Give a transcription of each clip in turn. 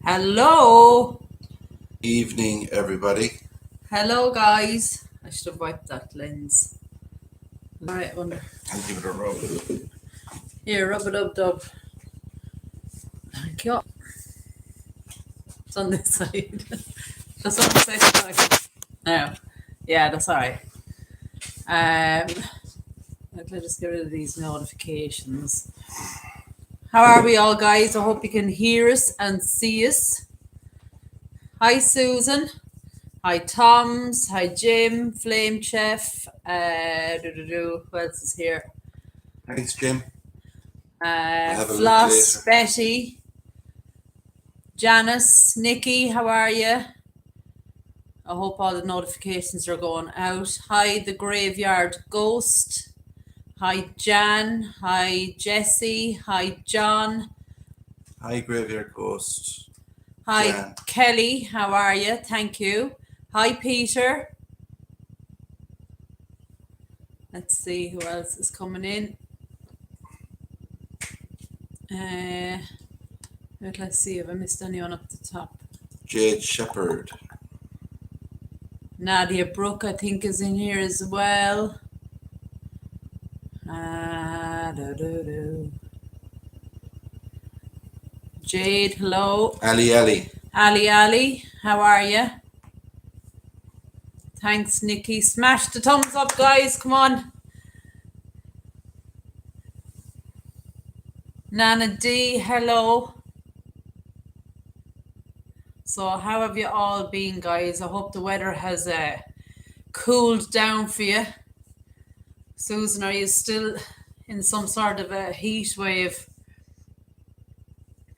Hello. Evening, everybody. Hello, guys. I should have wiped that lens. All right, I wonder. I'll give it a rub. Here, rub it up, dub. Thank you. It's on this side. That's on the side. No. Yeah, that's all right. Let me just get rid of these notifications. How are we all, guys? I hope you can hear us and see us. Hi, Susan. Hi, Toms. Hi, Jim. Flame Chef. Who else is here? Thanks, Jim. Have a look Floss, later. Betty, Janice, Nikki, how are you? I hope all the notifications are going out. Hi, the Graveyard Ghost. Hi, Jan. Hi, Jesse. Hi, John. Hi, Graveyard Ghost. Hi, Jan. Kelly. How are you? Thank you. Hi, Peter. Let's see who else is coming in. Let's see if I missed anyone up the top. Jade Shepherd. Nadia Brooke, I think, is in here as well. Jade, hello. Ali. Ali, how are you? Thanks, Nikki. Smash the thumbs up, guys. Come on. Nana D, hello. So how have you all been, guys? I hope the weather has cooled down for you. Susan, are you still in some sort of a heat wave?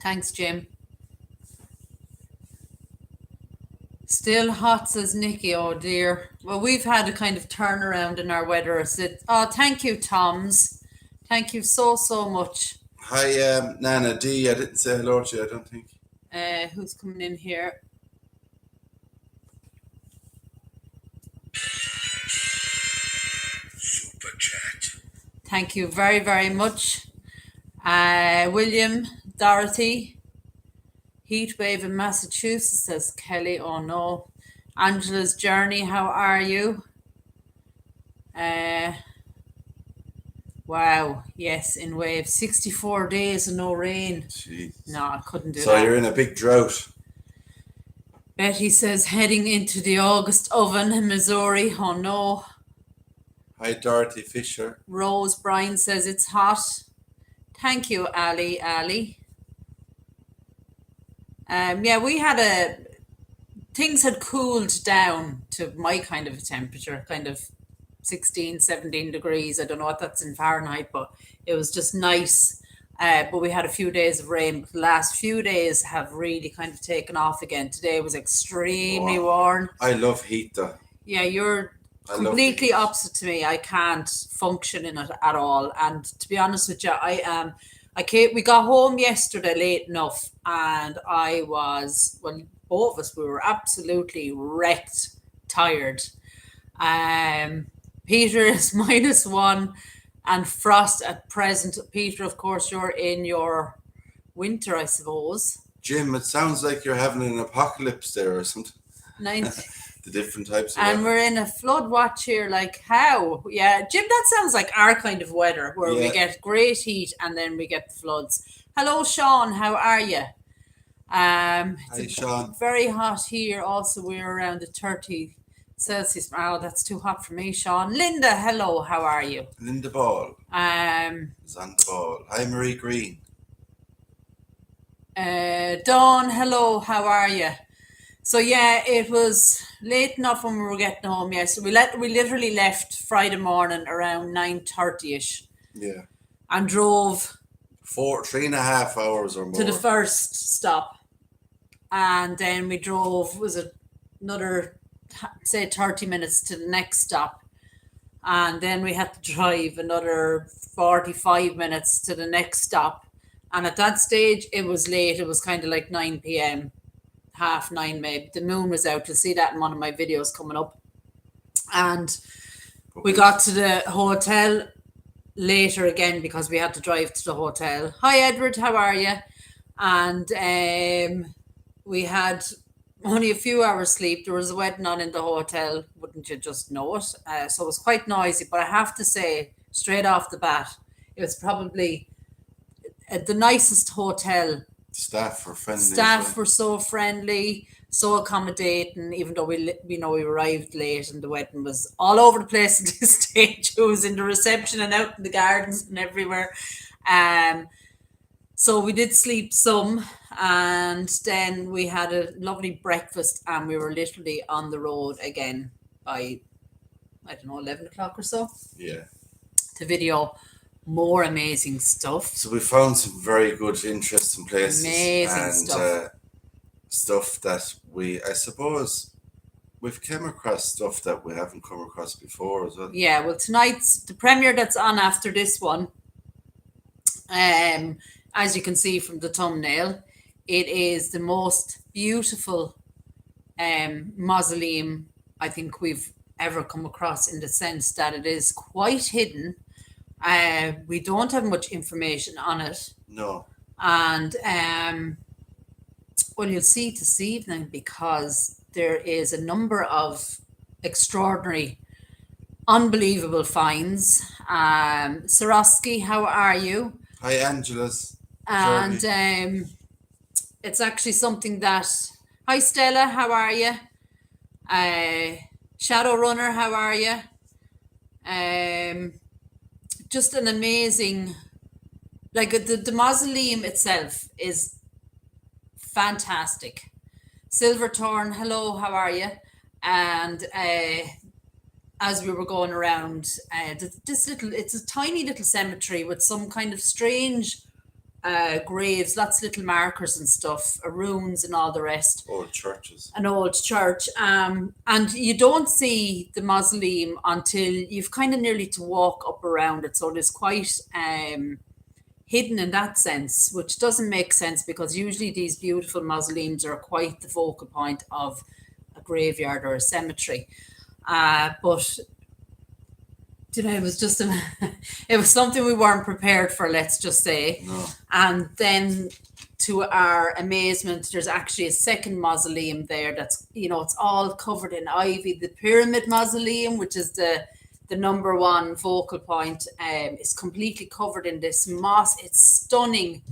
Thanks, Jim. Still hot, says Nikki. Oh dear. Well, we've had a kind of turnaround in our weather. Oh, thank you, Toms. Thank you so much. Hi, Nana D. I didn't say hello to you, I don't think. Who's coming in here? Super chat. Thank you very much. William, Dorothy, heat wave in Massachusetts, says Kelly. Oh no. Angela's journey, how are you? Wow, yes, in wave. 64 days and no rain. Jeez. No, I couldn't do that. So you're in a big drought. Betty says heading into the August oven in Missouri. Oh no. Hi, Dorothy Fisher. Rose Bryan says it's hot. Thank you, Ali. Yeah, we had things had cooled down to my kind of a temperature, kind of 16, 17 degrees. I don't know what that's in Fahrenheit, but it was just nice. But we had a few days of rain. The last few days have really kind of taken off again. Today was extremely warm. I love heat, though. Yeah, you're completely opposite to me. I can't function in it at all. And to be honest with you, we got home yesterday late enough, and I was, well, both of us, we were absolutely wrecked, tired. Peter is -1 and frost at present. Peter, of course, you're in your winter, I suppose. Jim, it sounds like you're having an apocalypse there or something. The different types of and weather. We're in a flood watch here, like how? Yeah, Jim, that sounds like our kind of weather where we get great heat and then we get the floods. Hello, Sean, how are you? Hi, Sean. Very hot here. Also, we're around the 30 Celsius. Oh, that's too hot for me, Sean. Linda, hello, how are you? Linda Ball is on the ball. Hi, Marie Green. Dawn, hello, how are you? So yeah, it was late enough when we were getting home. Yeah, so we literally left Friday morning around 9:30ish. Yeah. And drove 3.5 hours or more to the first stop, and then we drove another say 30 minutes to the next stop, and then we had to drive another 45 minutes to the next stop. And at that stage, it was late. It was kind of like 9 p.m. 9:30 maybe. The moon was out. You'll see that in one of my videos coming up. And we got to the hotel later again because we had to drive to the hotel. Hi, Edward. How are you? And we had only a few hours sleep. There was a wedding on in the hotel, wouldn't you just know it? So it was quite noisy. But I have to say, straight off the bat, it was probably the nicest hotel. Staff were friendly. Staff were so friendly, so accommodating. Even though we arrived late and the wedding was all over the place at this stage. It was in the reception and out in the gardens and everywhere. So we did sleep some, and then we had a lovely breakfast, and we were literally on the road again by, I don't know, 11 o'clock or so. Yeah. To video more amazing stuff. So we found some very good, interesting places. Amazing and, stuff. Stuff that I suppose, we've come across stuff that we haven't come across before as well. Yeah, well, tonight's the premiere that's on after this one. As you can see from the thumbnail, it is the most beautiful mausoleum I think we've ever come across, in the sense that it is quite hidden. We don't have much information on it. No. And well, you'll see this evening, because there is a number of extraordinary, unbelievable finds. Sarosky, how are you? Hi, Angela's. And it's actually something that... Hi, Stella, how are you? Shadowrunner, how are you? Just an amazing... Like, the mausoleum itself is fantastic. Silverthorn, hello, how are you? And as we were going around, it's a tiny little cemetery with some kind of strange graves, lots of little markers and stuff, ruins and all the rest. Old churches. An old church. And you don't see the mausoleum until you've kind of nearly to walk up around it. So it is quite hidden in that sense, which doesn't make sense, because usually these beautiful mausoleums are quite the focal point of a graveyard or a cemetery. But you know, it was just it was something we weren't prepared for, let's just say. No. And then, to our amazement, there's actually a second mausoleum there that's, you know, it's all covered in ivy. The Pyramid Mausoleum, which is the number one focal point, is completely covered in this moss. It's stunning,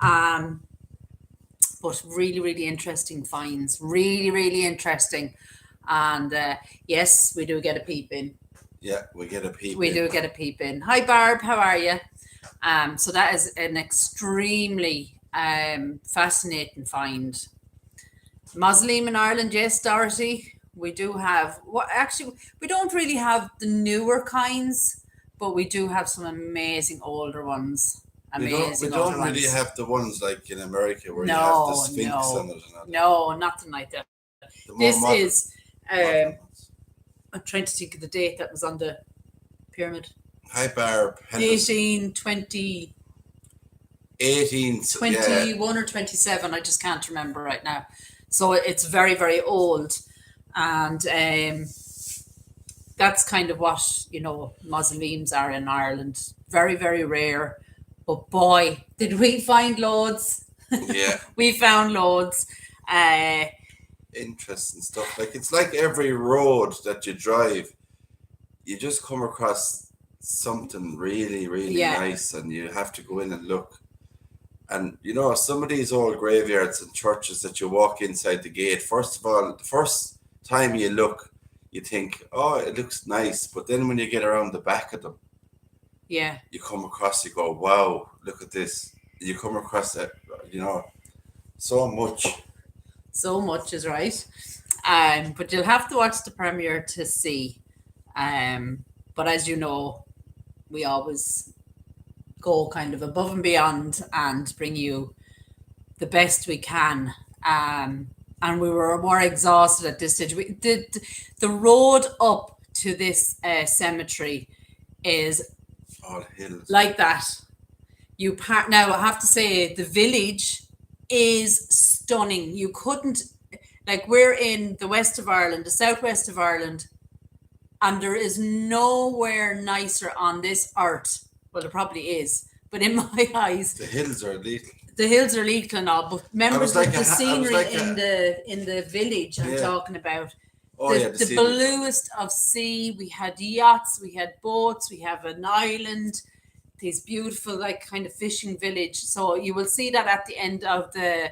but really, really interesting finds. Really, really interesting. And yes, we do get a peep in. Yeah, we get a peep We in. do get a peep in. Hi, Barb, how are you? So that is an extremely fascinating find. Mausoleum in Ireland, yes, Dorothy. We do have, actually, we don't really have the newer kinds, but we do have some amazing older ones. We don't really have the ones like in America where you have the Sphinx on it. No, nothing like that. This is, I'm trying to think of the date that was on the pyramid. Hi, Barb. 1820. 21 or 27, I just can't remember right now. So it's very, very old. And that's kind of what, you know, mausoleums are in Ireland. Very, very rare. But boy, did we find loads. Yeah. We found loads. Interesting stuff. Like, it's like every road that you drive, you just come across something really, really nice, and you have to go in and look. And, you know, some of these old graveyards and churches that you walk inside the gate, first of all, the first time you look, you think, oh, it looks nice. But then when you get around the back of them, you come across, you go, wow, look at this. You come across it, you know, so much. So much is right. But you'll have to watch the premiere to see. But as you know, we always go kind of above and beyond and bring you the best we can. And we were more exhausted at this stage. We did the road up to this cemetery is all hills like that. Now I have to say the village is stunning. You couldn't, like, we're in the west of Ireland, the southwest of Ireland, and there is nowhere nicer on this earth. Well, there probably is, but in my eyes, the hills are lethal. the hills are lethal and all, but remember was like the scenery like in the village I'm talking about. Oh yeah, The bluest of sea. We had yachts, we had boats, we have an island, these beautiful like kind of fishing village. So you will see that at the end of the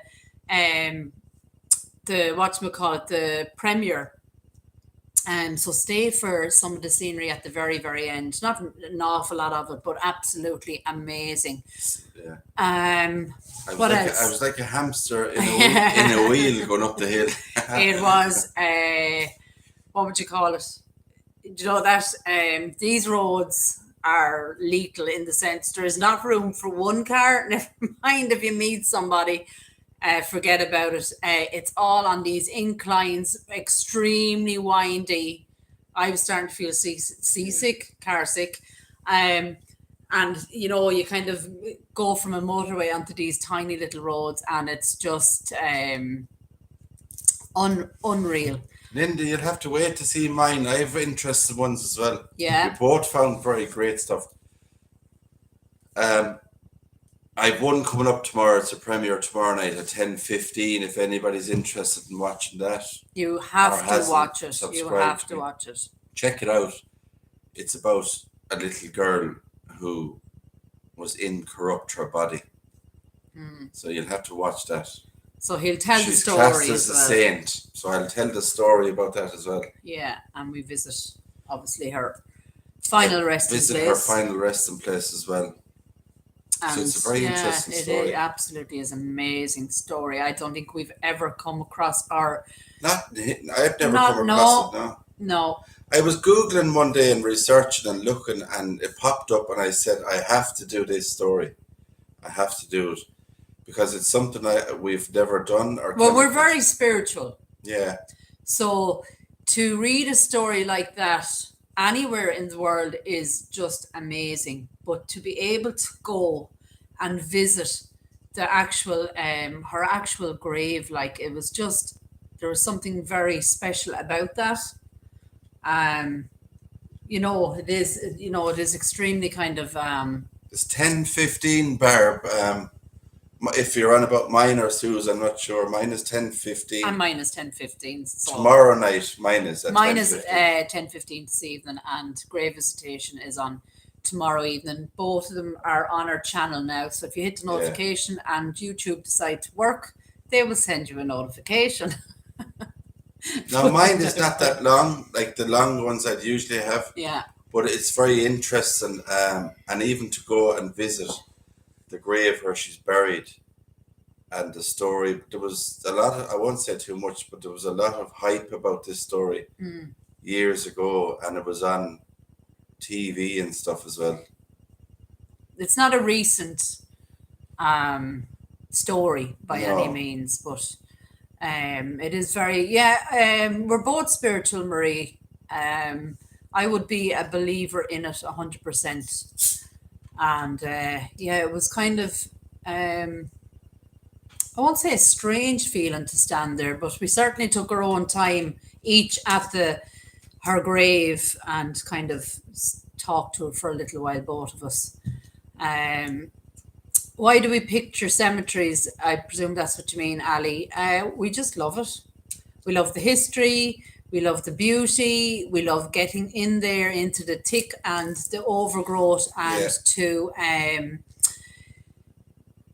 whatchamacallit, the premiere. So stay for some of the scenery at the very, very end. Not an awful lot of it, but absolutely amazing. Yeah. What else? I was like a hamster in a wheel going up the hill. It was what would you call it? You know that these roads are lethal in the sense there is not room for one car. Never mind if you meet somebody. Forget about it. It's all on these inclines, extremely windy. I was starting to feel seasick, car sick. And you know, you kind of go from a motorway onto these tiny little roads, and it's just unreal. Linda, you'll have to wait to see mine. I have interesting ones as well. Yeah. We both found very great stuff. I've one coming up tomorrow. It's a premiere tomorrow night at 10:15. If anybody's interested in watching that, you have to watch it. You have to watch it. Check it out. It's about a little girl who was incorrupt her body. So you'll have to watch that. So he'll tell the story classed as a saint. So I'll tell the story about that as well. Yeah, and we visit obviously her final resting place. Visit her final resting place as well. And so it's a very interesting story. It absolutely is an amazing story. I don't think we've ever come across I've never come across it, No. I was Googling one day and researching and looking, and it popped up, and I said, I have to do this story. I have to do it. Because it's something we've never done. Well, we're very spiritual. Yeah. So to read a story like that anywhere in the world is just amazing. But to be able to go and visit the actual her actual grave, like it was just, there was something very special about that. You know, it is extremely kind of it's 10:15, Barb. If you're on about mine or Sue's, I'm not sure. Mine is 10:15. And mine is 10:15. So tomorrow night, mine is at 10:15 this evening, and grave visitation is on tomorrow evening. Both of them are on our channel now. So if you hit the notification and YouTube decide to work, they will send you a notification. Now mine is not that long, like the long ones I'd usually have. Yeah. But it's very interesting, and even to go and visit the grave where she's buried, and the story. There was a lot of, I won't say too much, but there was a lot of hype about this story years ago, and it was on TV and stuff as well. It's not a recent story by any means, but it is very, we're both spiritual, Marie. I would be a believer in it 100%. And it was kind of I won't say a strange feeling to stand there, but we certainly took our own time each at her grave and kind of talked to her for a little while, both of us. Why do we picture cemeteries? I presume that's what you mean, Ali. We just love it. We love the history. We love the beauty. We love getting in there into the thick and the overgrowth, and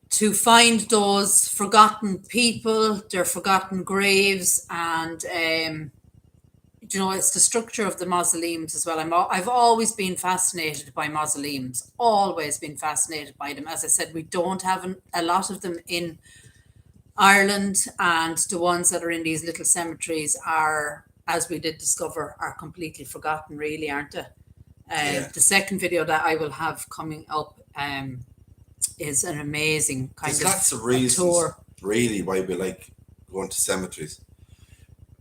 to find those forgotten people, their forgotten graves, and it's the structure of the mausoleums as well. I've always been fascinated by mausoleums. Always been fascinated by them. As I said, we don't have a lot of them in Ireland, and the ones that are in these little cemeteries are, as we did discover, are completely forgotten, really, aren't they? The second video that I will have coming up is an amazing kind There's of lots of reasons, tour. Really, why we like going to cemeteries.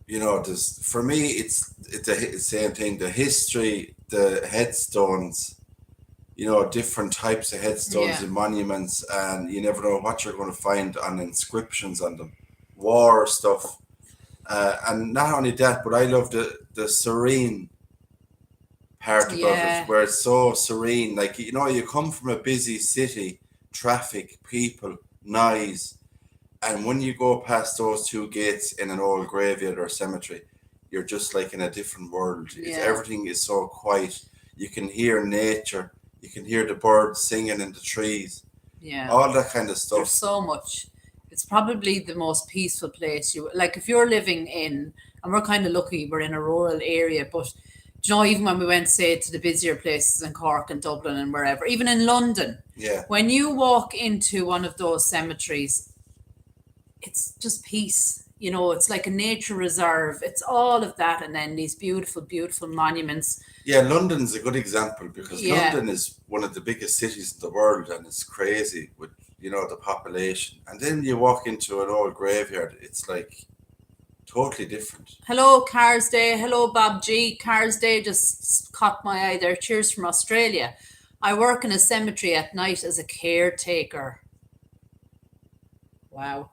You know, for me, it's the same thing. The history, the headstones, different types of headstones and monuments, and you never know what you're going to find on inscriptions on them, war stuff. And not only that, but I love the serene part about it, where it's so serene. Like, you come from a busy city, traffic, people, noise. And when you go past those two gates in an old graveyard or cemetery, you're just like in a different world. Everything is so quiet. You can hear nature. You can hear the birds singing in the trees. Yeah. All that kind of stuff. There's so much. It's probably the most peaceful place if you're living in, and we're kind of lucky, we're in a rural area, but even when we went, say, to the busier places in Cork and Dublin and wherever, even in London, when you walk into one of those cemeteries, it's just peace. It's like a nature reserve. It's all of that, and then these beautiful, beautiful monuments. Yeah, London's a good example because London is one of the biggest cities in the world, and it's crazy with the population. And then you walk into an old graveyard, it's like totally different. Hello, Cars Day. Hello, Bob G. Cars Day just caught my eye there. Cheers from Australia. I work in a cemetery at night as a caretaker. Wow.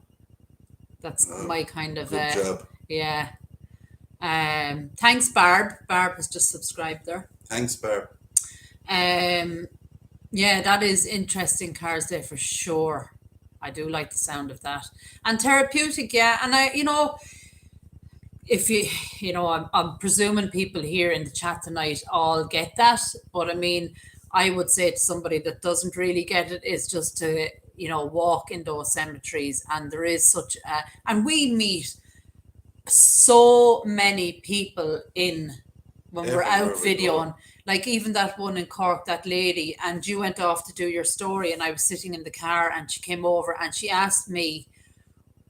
That's my kind of good job. Yeah. Thanks, Barb. Barb has just subscribed there. Thanks, Barb. Yeah, that is interesting, Cars Day, for sure. I do like the sound of that. And therapeutic, yeah. And if I'm presuming people here in the chat tonight all get that, but I mean, I would say to somebody that doesn't really get it is just to walk in those cemeteries, and there is such and we meet so many people when we're out videoing, like even that one in Cork, that lady, and you went off to do your story and I was sitting in the car and she came over and she asked me,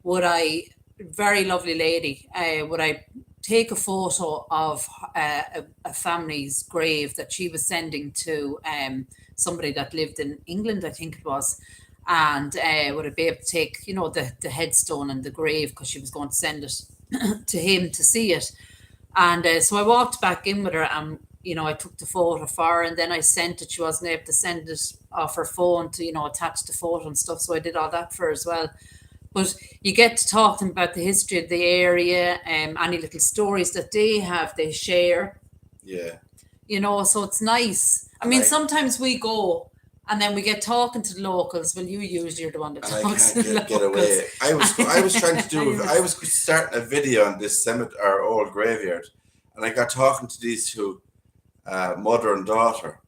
very lovely lady, would I take a photo of a family's grave that she was sending to somebody that lived in England, I think it was. And would I be able to take, the headstone and the grave, because she was going to send it to him to see it. And so I walked back in with her and, I took the photo for her, and then I sent it. She wasn't able to send it off her phone to, attach the photo and stuff. So I did all that for her as well. But you get to talk to them about the history of the area, any little stories that they share. Yeah. So it's nice. I mean, sometimes we go and then we get talking to the locals. Well, you're the one that talks to the locals. Get away. I was trying to I was starting a video on this cemetery, our old graveyard, and I got talking to these two, mother and daughter.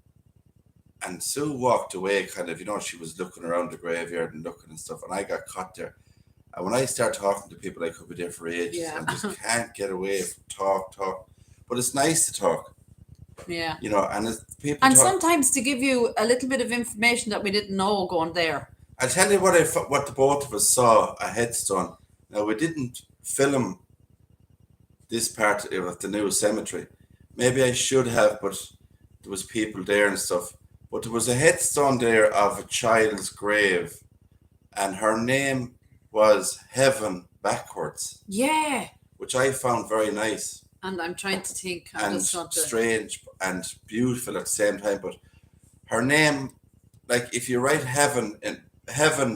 And Sue walked away kind of, she was looking around the graveyard and looking and stuff, and I got caught there. And when I start talking to people, I could be there for ages. I just can't get away from talk. But it's nice to talk. Yeah. And people. And sometimes to give you a little bit of information that we didn't know going there. I'll tell you what the both of us saw, a headstone. Now, we didn't film this part of the new cemetery. Maybe I should have, but there was people there and stuff. But there was a headstone there of a child's grave, and her name was Heaven Backwards. Yeah. Which I found very nice. And I'm trying to think. And strange and beautiful at the same time. But her name, like if you write heaven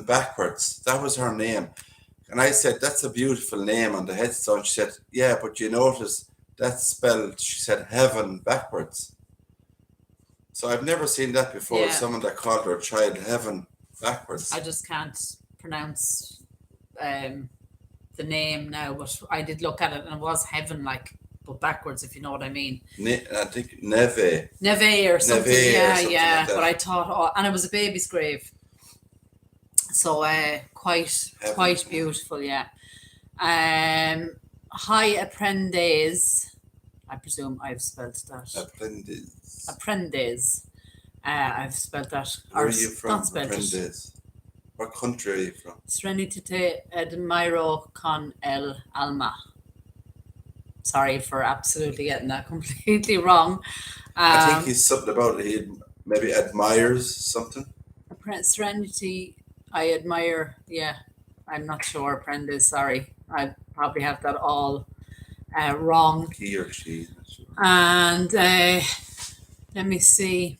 backwards, that was her name. And I said, that's a beautiful name on the headstone. She said, yeah, but you notice that's spelled, she said, heaven backwards. So I've never seen that before. Yeah. Someone that called her child Heaven Backwards. I just can't pronounce the name now, but I did look at it and it was heaven, but backwards, if you know what I mean. I think Neve or something. Yeah, or something yeah. Like that. But I thought, and it was a baby's grave. So quite beautiful, yeah. Hi, Aprendes. I presume I've spelled that. Aprendes. I've spelled that. Where are you from? Aprendes. What country are you from? Serenity Admiro con el alma. Sorry for absolutely getting that completely wrong. I think he's something about it. He maybe admires something. Serenity, I admire. Yeah, I'm not sure. Aprendes. Sorry, I probably have that all wrong. He or she. Sure. And let me see.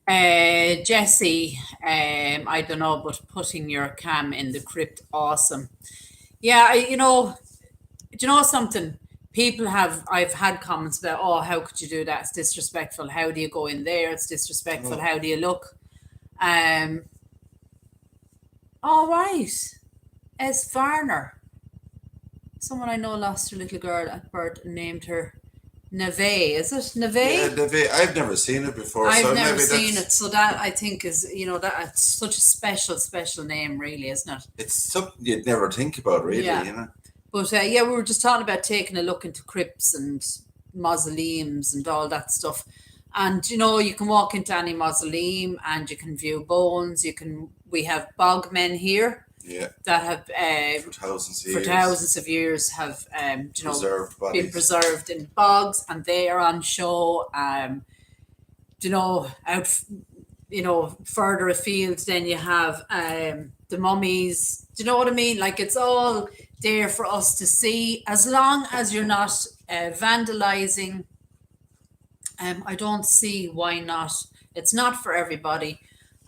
Jesse, I don't know, but putting your cam in the crypt, awesome. Yeah, do you know something? I've had comments about, how could you do that? It's disrespectful. How do you go in there? It's disrespectful. How do you look? Um, all right. S. Varner. Someone I know lost her little girl at birth and named her Neve. Is it Neve? Yeah, I've never seen it before. I've so never maybe seen that's, it, so that I think is, that it's such a special name, really, isn't it? it's something you'd never think about, really. Yeah. But we were just talking about taking a look into crypts and mausoleums and all that stuff. And you can walk into any mausoleum and you can view bones. We have bogmen here Yeah, that have for thousands of for years. thousands of years have Preserved been bodies. preserved in bogs, and they are on show. Further afield, then you have the mummies. Do you know what I mean? Like, it's all there for us to see, as long as you're not vandalizing. I don't see why not. It's not for everybody.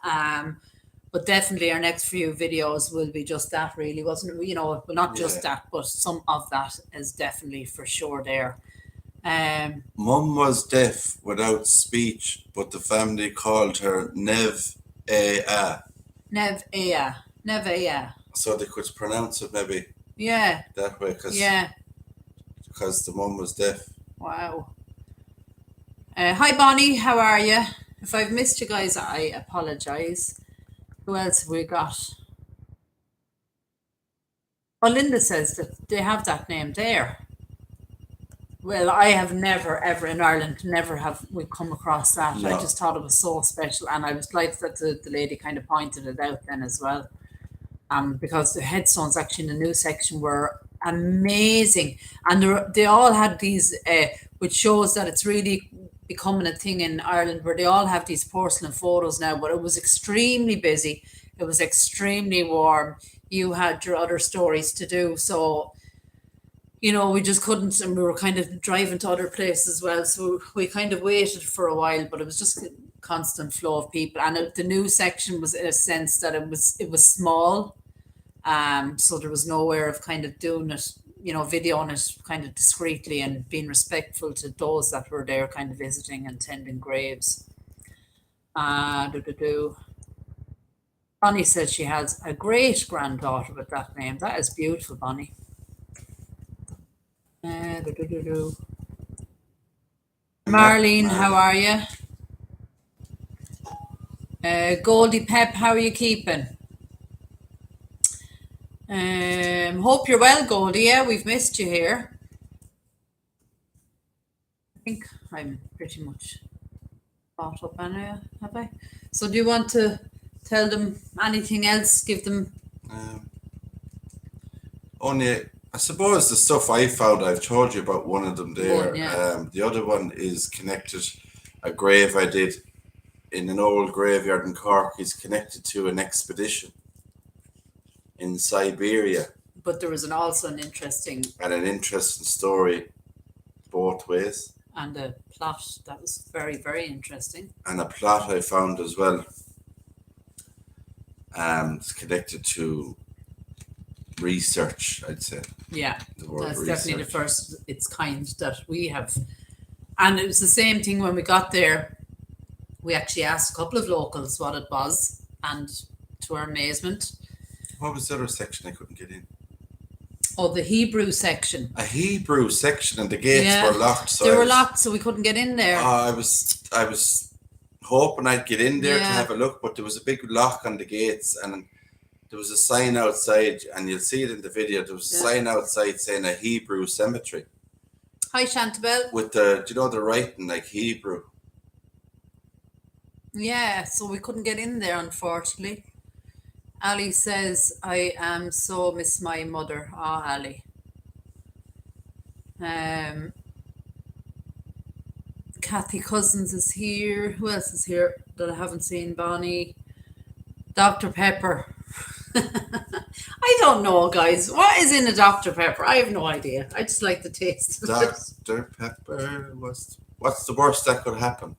But definitely our next few videos will be just that, really, wasn't it? Well, not just that, but some of that is definitely for sure there. Mum was deaf without speech, but the family called her Nev-Ea. Nev-Ea. So they could pronounce it maybe that way, because the mum was deaf. Wow. Hi, Bonnie. How are you? If I've missed you guys, I apologise. Who else have we got? Oh, Linda says that they have that name there. Well, I have never, ever in Ireland, never have we come across that. No. I just thought it was so special, and I was glad that the lady kind of pointed it out then as well. Because the headstones actually in the new section were amazing, and they all had these, which shows that it's really becoming a thing in Ireland, where they all have these porcelain photos now. But it was extremely busy. It was extremely warm. You had your other stories to do, so we just couldn't, and we were kind of driving to other places as well, so we kind of waited for a while. But it was just a constant flow of people, and the new section was, in a sense, that it was small, so there was nowhere of kind of doing it, videoing it kind of discreetly and being respectful to those that were there kind of visiting and tending graves. Bonnie says she has a great granddaughter with that name. That is beautiful, Bonnie. Marlene, how are you? Goldie Pep, how are you keeping? Hope you're well, Goldie. Yeah, we've missed you here. I think I'm pretty much caught up anyway, have I? So do you want to tell them anything else? Give them... Only, I suppose the stuff I found, I've told you about one of them there. One, yeah. The other one is connected, a grave I did in an old graveyard in Cork is connected to an expedition in Siberia. But there was also an interesting story both ways. And a plot that was very, very interesting. And a plot I found as well. It's connected to research, I'd say. Yeah, that's research. Definitely the first its kind that we have. And it was the same thing when we got there. We actually asked a couple of locals what it was, and to our amazement... What was the other section I couldn't get in? Oh, the Hebrew section. A Hebrew section, and the gates were locked. So they were locked, so we couldn't get in there. I was hoping I'd get in there to have a look, but there was a big lock on the gates, and there was a sign outside, and you'll see it in the video. There was a sign outside saying a Hebrew cemetery. Hi, Chantabelle. With the writing like Hebrew. Yeah, so we couldn't get in there, unfortunately. Ali says, I so miss my mother. Ali. Kathy Cousins is here. Who else is here that I haven't seen? Bonnie. Dr. Pepper. I don't know, guys. What is in a Dr. Pepper? I have no idea. I just like the taste. Dr. Pepper. What's the worst that could happen?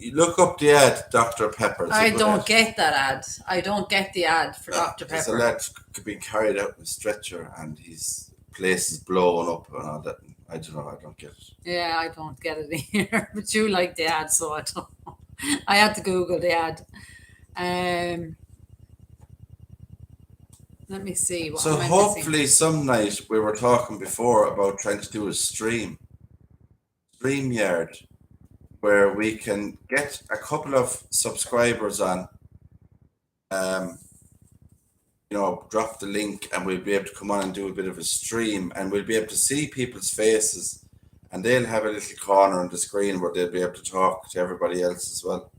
You look up the ad, Dr. Pepper. I don't get that ad. I don't get the ad for Dr. Pepper. So that could be carried out in a stretcher and his place is blowing up and all that. I don't know. I don't get it. Yeah, I don't get it either. But you like the ad, so I don't know. I had to Google the ad. Let me see. What So am I hopefully some night, we were talking before about trying to do a StreamYard, where we can get a couple of subscribers on, drop the link and we'll be able to come on and do a bit of a stream, and we'll be able to see people's faces, and they'll have a little corner on the screen where they'll be able to talk to everybody else as well.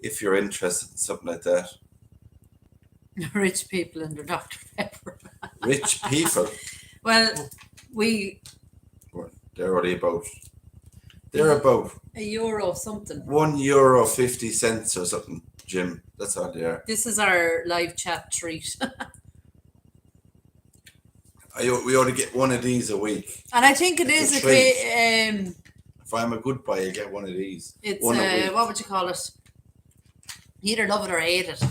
If you're interested in something like that. Rich people under Dr. Pepper. Rich people? Well, they're only they're about €1 something. €1.50 or something, Jim. That's all they are. This is our live chat treat. We ought to get one of these a week. And I think it is a a treat. If I'm a good boy, I get one of these. It's one a week. What would you call it? You either love it or hate it.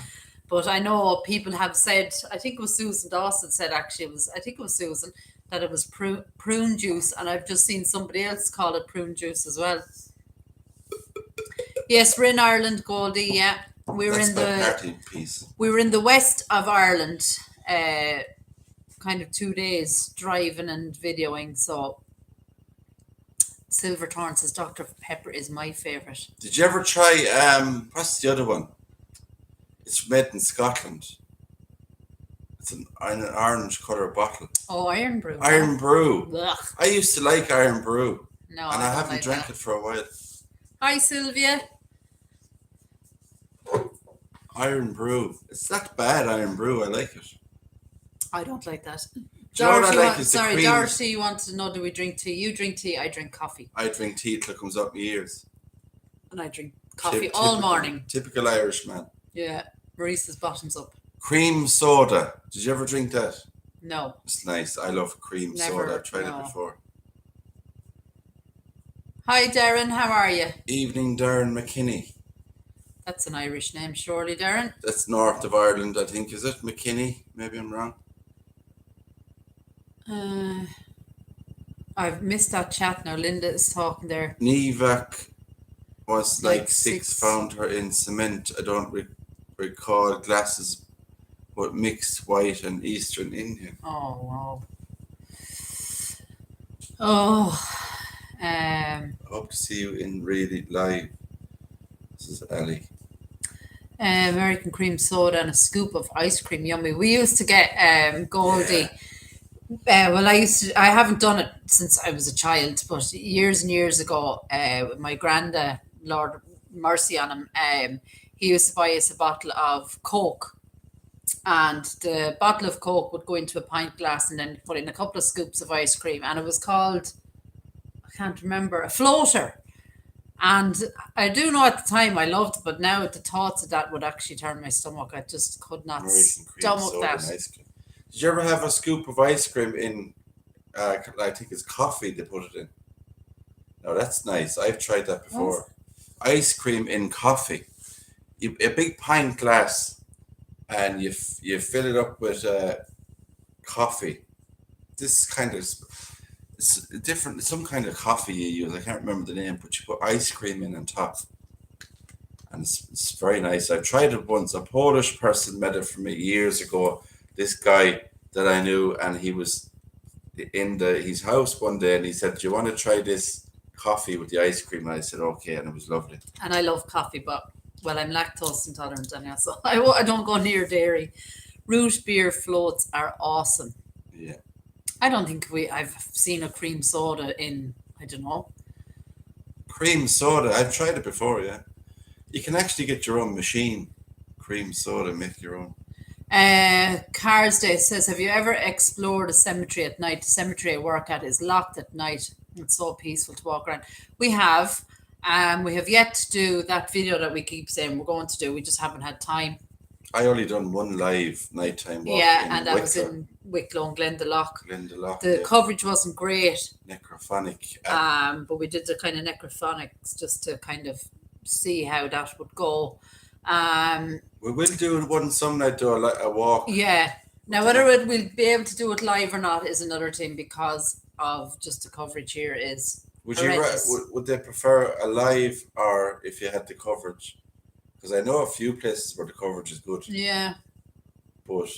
But I know people have said, I think it was Susan Dawson said actually, it was Susan, that it was prune juice, and I've just seen somebody else call it prune juice as well. Yes, we're in Ireland, Goldie. Yeah, we were We were in the west of Ireland, kind of 2 days driving and videoing. So Silverthorn says Dr. Pepper is my favorite. Did you ever try? What's the other one? It's made in Scotland. It's an orange colour bottle. Oh, Iron Brew. Iron Brew. Ugh. I used to like Iron Brew. No, and I haven't like drank it for a while. Hi, Sylvia. Iron Brew. It's not bad, Iron Brew. I like it. I don't like that. Dorothy wants to know, do we drink tea? You drink tea, I drink coffee. I drink tea till it comes up my ears. And I drink coffee all morning. Typical Irishman. Yeah. Maurice's bottoms up. Cream soda. Did you ever drink that? No. It's nice. I love cream soda. I've tried it before. Hi, Darren. How are you? Evening, Darren McKinney. That's an Irish name, surely, Darren. That's north of Ireland, I think. Is it McKinney? Maybe I'm wrong. I've missed that chat now. Linda is talking there. Nevak was like six, found her in cement. I don't recall glasses, but mixed white and Eastern Indian. Oh, wow. I hope to see you in really live. This is Ali. American cream soda and a scoop of ice cream, yummy. We used to get Goldie. I haven't done it since I was a child, but years and years ago, my granda, Lord mercy on him, he used to buy us a bottle of Coke, and the bottle of Coke would go into a pint glass and then put in a couple of scoops of ice cream, and it was called, I can't remember, a floater. And I do know at the time I loved it, but now the thoughts of that would actually turn my stomach. I just could not stomach that. Did you ever have a scoop of ice cream in, I think it's coffee they put it in? No, that's nice. I've tried that before. Ice cream in coffee. A big pint glass, and you fill it up with coffee. This kind of, it's different, some kind of coffee you use. I can't remember the name, but you put ice cream in on top. And it's very nice. I tried it once. A Polish person made it for me years ago. This guy that I knew, and he was in his house one day, and he said, "Do you want to try this coffee with the ice cream?" And I said, "Okay," and it was lovely. And I love coffee, but I'm lactose intolerant, and so I don't go near dairy. Root beer floats are awesome. Yeah. I don't think I've seen a cream soda in, I don't know. Cream soda, I've tried it before, yeah. You can actually get your own machine, cream soda, make your own. Carsday says, have you ever explored a cemetery at night? The cemetery I work at is locked at night. It's so peaceful to walk around. We have yet to do that video that we keep saying we're going to do. We just haven't had time. I only done one live nighttime walk. Yeah, and that was in Wicklow and Glendalough. The coverage wasn't great. Necrophonic. But we did the kind of necrophonics just to kind of see how that would go. We will do one some night, do a walk. Yeah. Now, whether we'll be able to do it live or not is another thing, because of just the coverage here is Would they prefer a live, or if you had the coverage? Because I know a few places where the coverage is good, Yeah. but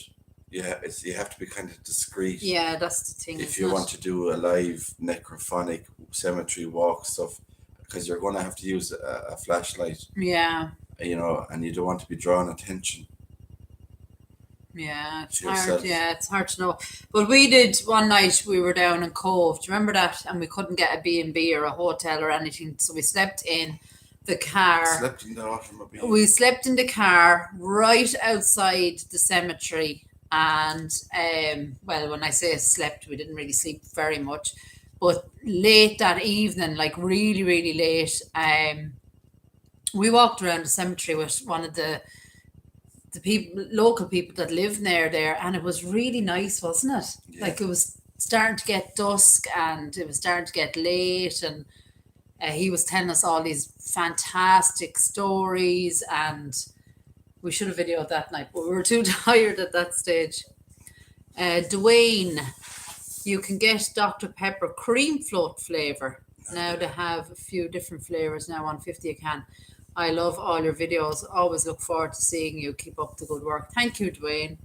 you have to be kind of discreet. Yeah, that's the thing. If you want to do a live necrophonic cemetery walk stuff, because you're going to have to use a flashlight. Yeah. You know, and you don't want to be drawing attention. Yeah, it's to hard. yourself. Yeah, it's hard to know. But we did one night. We were down in Cove. Do you remember that? And we couldn't get a B&B or a hotel or anything, so we slept in the car. Slept in the automobile. We slept in the car right outside the cemetery. And well, when I say slept, we didn't really sleep very much. But late that evening, like really, really late, we walked around the cemetery with one of the local people that live near there, and it was really nice, wasn't it? Yeah. Like it was starting to get dusk and it was starting to get late, and he was telling us all these fantastic stories, and we should have videoed that night, but we were too tired at that stage. Dwayne, you can get Dr. Pepper cream float flavour. Now they have a few different flavours now, 150 a can. I love all your videos. Always look forward to seeing you. Keep up the good work. Thank you, Dwayne.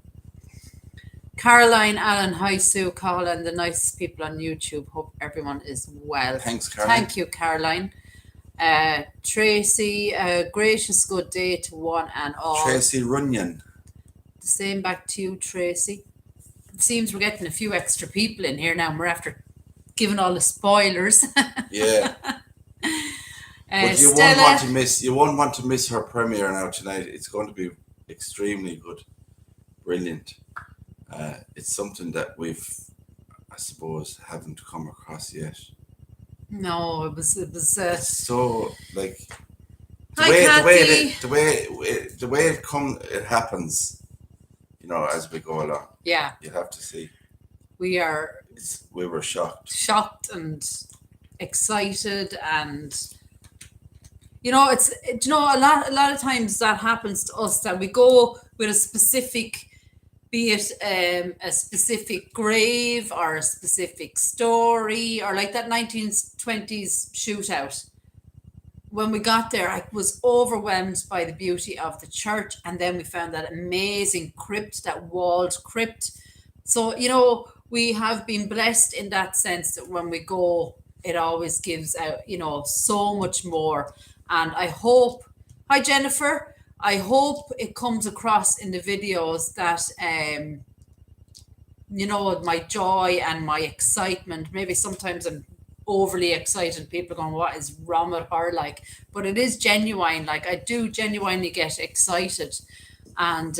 Caroline, Alan, hi Sue, Carl, and the nice people on YouTube. Hope everyone is well. Thanks, Caroline. Thank you, Caroline. Tracy, gracious good day to one and all. Tracy Runyon. The same back to you, Tracy. It seems we're getting a few extra people in here now, and we're after giving all the spoilers. Yeah. But you won't want to miss her premiere now tonight. It's going to be extremely good, brilliant. It's something that we've, I suppose, haven't come across yet. No, it was. So like the way it happens, you know, as we go along. Yeah. You have to see. We were shocked and excited, and you know, a lot of times that happens to us, that we go with a specific, be it a specific grave or a specific story, or like that 1920s shootout. When we got there, I was overwhelmed by the beauty of the church, and then we found that amazing crypt, that walled crypt. So, you know, we have been blessed in that sense that when we go, it always gives out, you know, so much more. And I hope, hi Jennifer, I hope it comes across in the videos that, you know, my joy and my excitement. Maybe sometimes I'm overly excited. People are going, what is wrong with her? Like, but it is genuine. Like, I do genuinely get excited. And,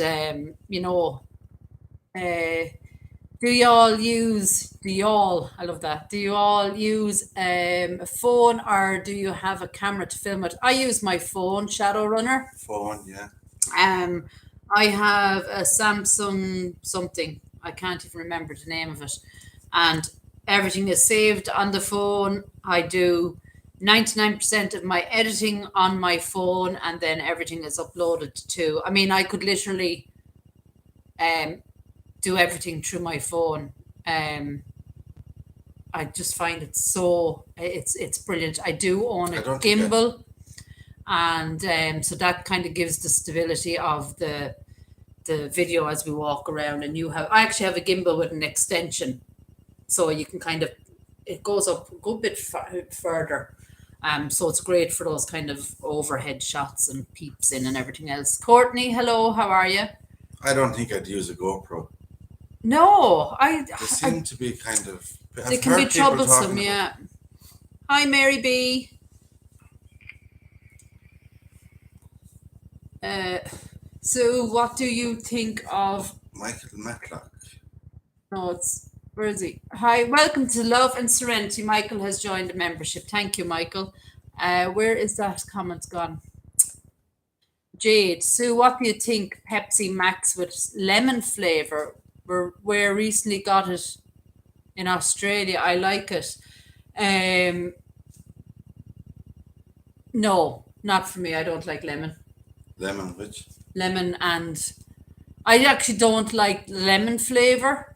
you know, do you all use a phone, or do you have a camera to film it? I use my phone, Shadowrunner. Phone, yeah. I have a Samsung something. I can't even remember the name of it. And everything is saved on the phone. I do 99% of my editing on my phone, and then everything is uploaded to. I mean, I could literally do everything through my phone. I just find it it's brilliant. I do own a gimbal, and so that kind of gives the stability of the video as we walk around. And I actually have a gimbal with an extension, so you can kind of, it goes up a good bit further. So it's great for those kind of overhead shots and peeps in and everything else. Courtney, hello, how are you? I don't think I'd use a GoPro. No, they seem to be kind of. They can be troublesome, yeah. Hi, Mary B. So, what do you think of Michael Matlock? No, where is he? Hi, welcome to Love and Serenity. Michael has joined the membership. Thank you, Michael. Where is that comment gone? Jade, Sue, what do you think Pepsi Max with lemon flavour? We recently got it in Australia. I like it. No, not for me. I don't like lemon. Lemon which? Lemon, and I actually don't like lemon flavour.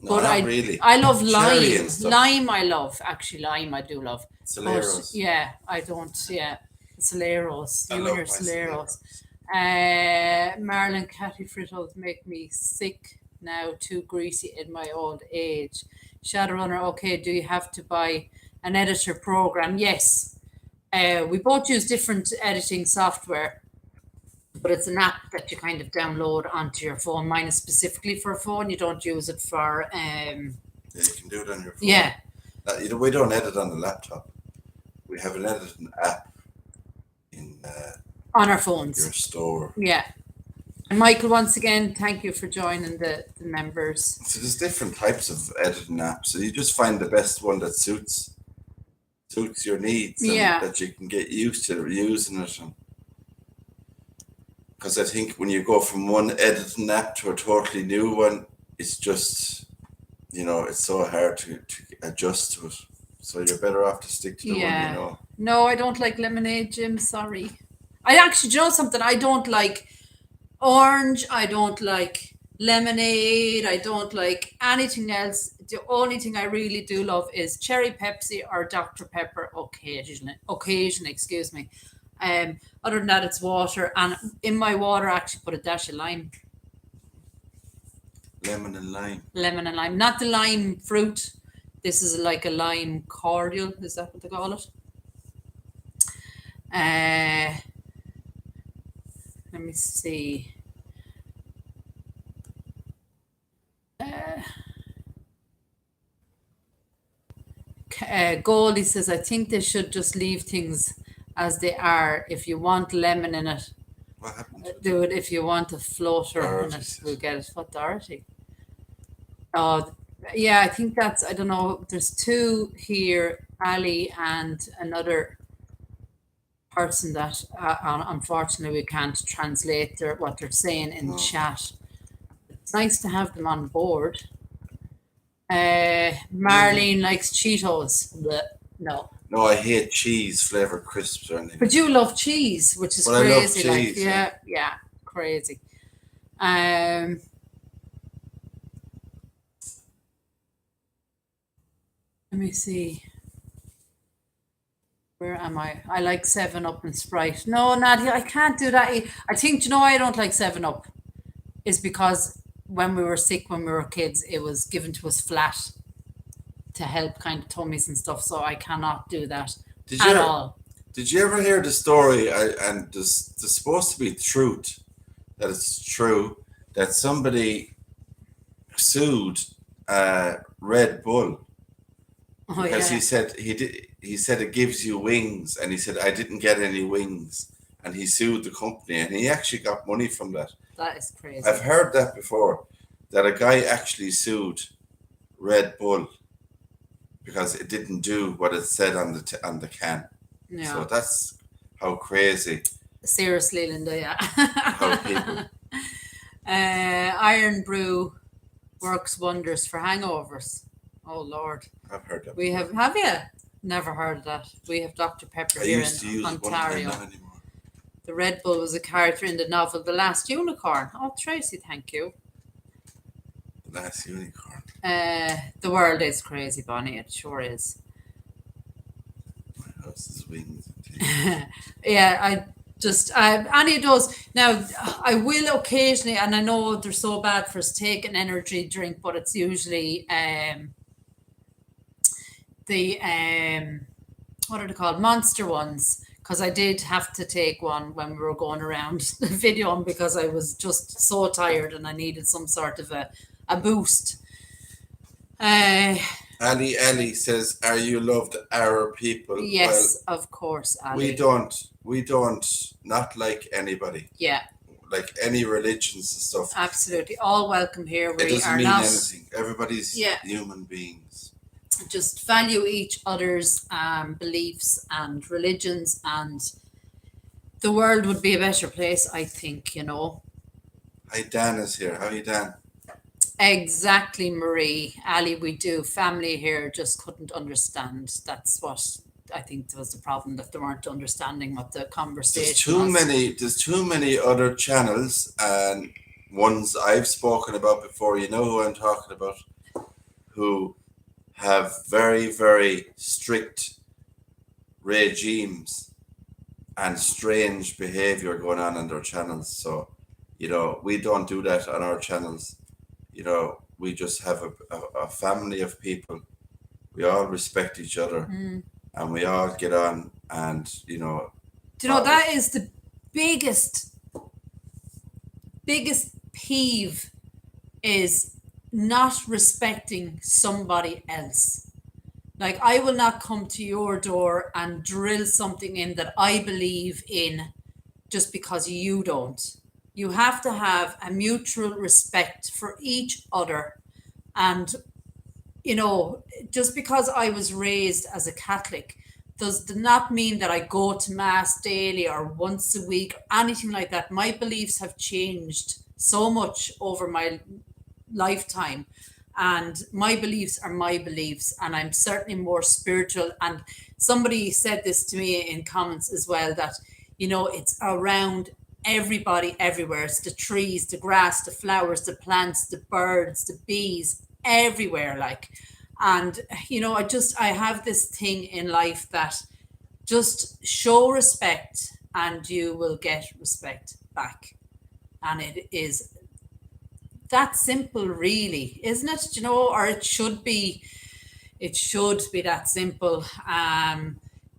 No, but not really. I love lime. Lime I love. Actually, lime I do love. Soleros. Yeah, I don't. Yeah, Soleros. You and your Soleros. Marilyn, Catty Frittles make me sick now, too greasy in my old age. Shadowrunner, okay, do you have to buy an editor program? Yes. We both use different editing software, but it's an app that you kind of download onto your phone. Mine is specifically for a phone. You don't use it for Yeah, you can do it on your phone. yeah, We don't edit on the laptop. We have an editing app in on our your phones. store. Yeah. And Michael, once again, thank you for joining the members. So there's different types of editing apps. So you just find the best one that suits your needs and Yeah. that you can get used to using it. Because I think when you go from one editing app to a totally new one, it's just, it's so hard to adjust to it. So you're better off to stick to the one Yeah. you know. No, I don't like lemonade, Jim. Sorry. I actually, do you know something? I don't like orange. I don't like lemonade. I don't like anything else. The only thing I really do love is cherry Pepsi or Dr. Pepper occasionally, excuse me. Other than that, it's water. And in my water, I actually put a dash of lime. Lemon and lime. Lemon and lime. Not the lime fruit. This is like a lime cordial. Is that what they call it? Let me see. Goldie says, I think they should just leave things as they are. If you want lemon in it, What happened to it? do it. If you want a floater in Dorothy it, says. we'll get it. What, Dorothy? Oh, yeah, I think that's, I don't know. There's two here, Ali and another person that unfortunately we can't translate what they're saying in No. chat. It's nice to have them on board. Marlene likes Cheetos. Blech. No. No, I hate cheese flavored crisps or anything. But you love cheese, which is But I love crazy. Like, cheese, yeah, crazy. Let me see. Where am I? I like 7-Up and Sprite. No, Nadia, I can't do that. I think, you know why I don't like 7-Up? Is because when we were sick, when we were kids, it was given to us flat to help kind of tummies and stuff. So I cannot do that at all. Did you ever hear the story? And there's supposed to be truth that it's true that somebody sued Red Bull Oh, because yeah. he said it gives you wings, and he said I didn't get any wings, and he sued the company, and he actually got money from that. That is crazy. I've heard that before, that a guy actually sued Red Bull because it didn't do what it said on the can. Yeah. So that's how crazy. Seriously, Linda, yeah. How people. Iron Brew works wonders for hangovers. Oh Lord. I've heard that. We have you? Never heard of that. We have Dr. Pepper I here used to in use it one time, Ontario. not anymore. The Red Bull was a character in the novel The Last Unicorn. Oh, Tracy, thank you. The Last Unicorn. The world is crazy, Bonnie. It sure is. My house is wings. Yeah, any of those. Now, I will occasionally, and I know they're so bad for us to take an energy drink, but it's usually the what are they called? Monster ones. Because I did have to take one when we were going around videoing because I was just so tired and I needed some sort of a boost. Ali says, "Are you loved our people?" Yes, of course, Ali. We don't not like anybody. Yeah. Like any religions and stuff. Absolutely. All welcome here. It We doesn't are mean not anything. Everybody's human beings. just value each other's beliefs and religions, and the world would be a better place, I think, you know. Hi, Dan is here. How are you, Dan? Exactly, Marie. Ali, we do. Family here just couldn't understand. That's what I think was the problem, that they weren't understanding what the conversation was. There's too many other channels, and ones I've spoken about before, you know who I'm talking about, who have very, very strict regimes and strange behavior going on their channels. So, we don't do that on our channels. We just have a family of people. We all respect each other, and we all get on. And Do you know that is the biggest peeve, is not respecting somebody else. Like, I will not come to your door and drill something in that I believe in just because you don't. You have to have a mutual respect for each other. And, just because I was raised as a Catholic does not mean that I go to Mass daily or once a week or anything like that. My beliefs have changed so much over my lifetime, and my beliefs are my beliefs, and I'm certainly more spiritual. And somebody said this to me in comments as well, that it's around everybody everywhere. It's the trees, the grass, the flowers, the plants, the birds, the bees, everywhere. Like, and I have this thing in life that just show respect and you will get respect back. And it is that simple, really, isn't it? Or it should be that simple.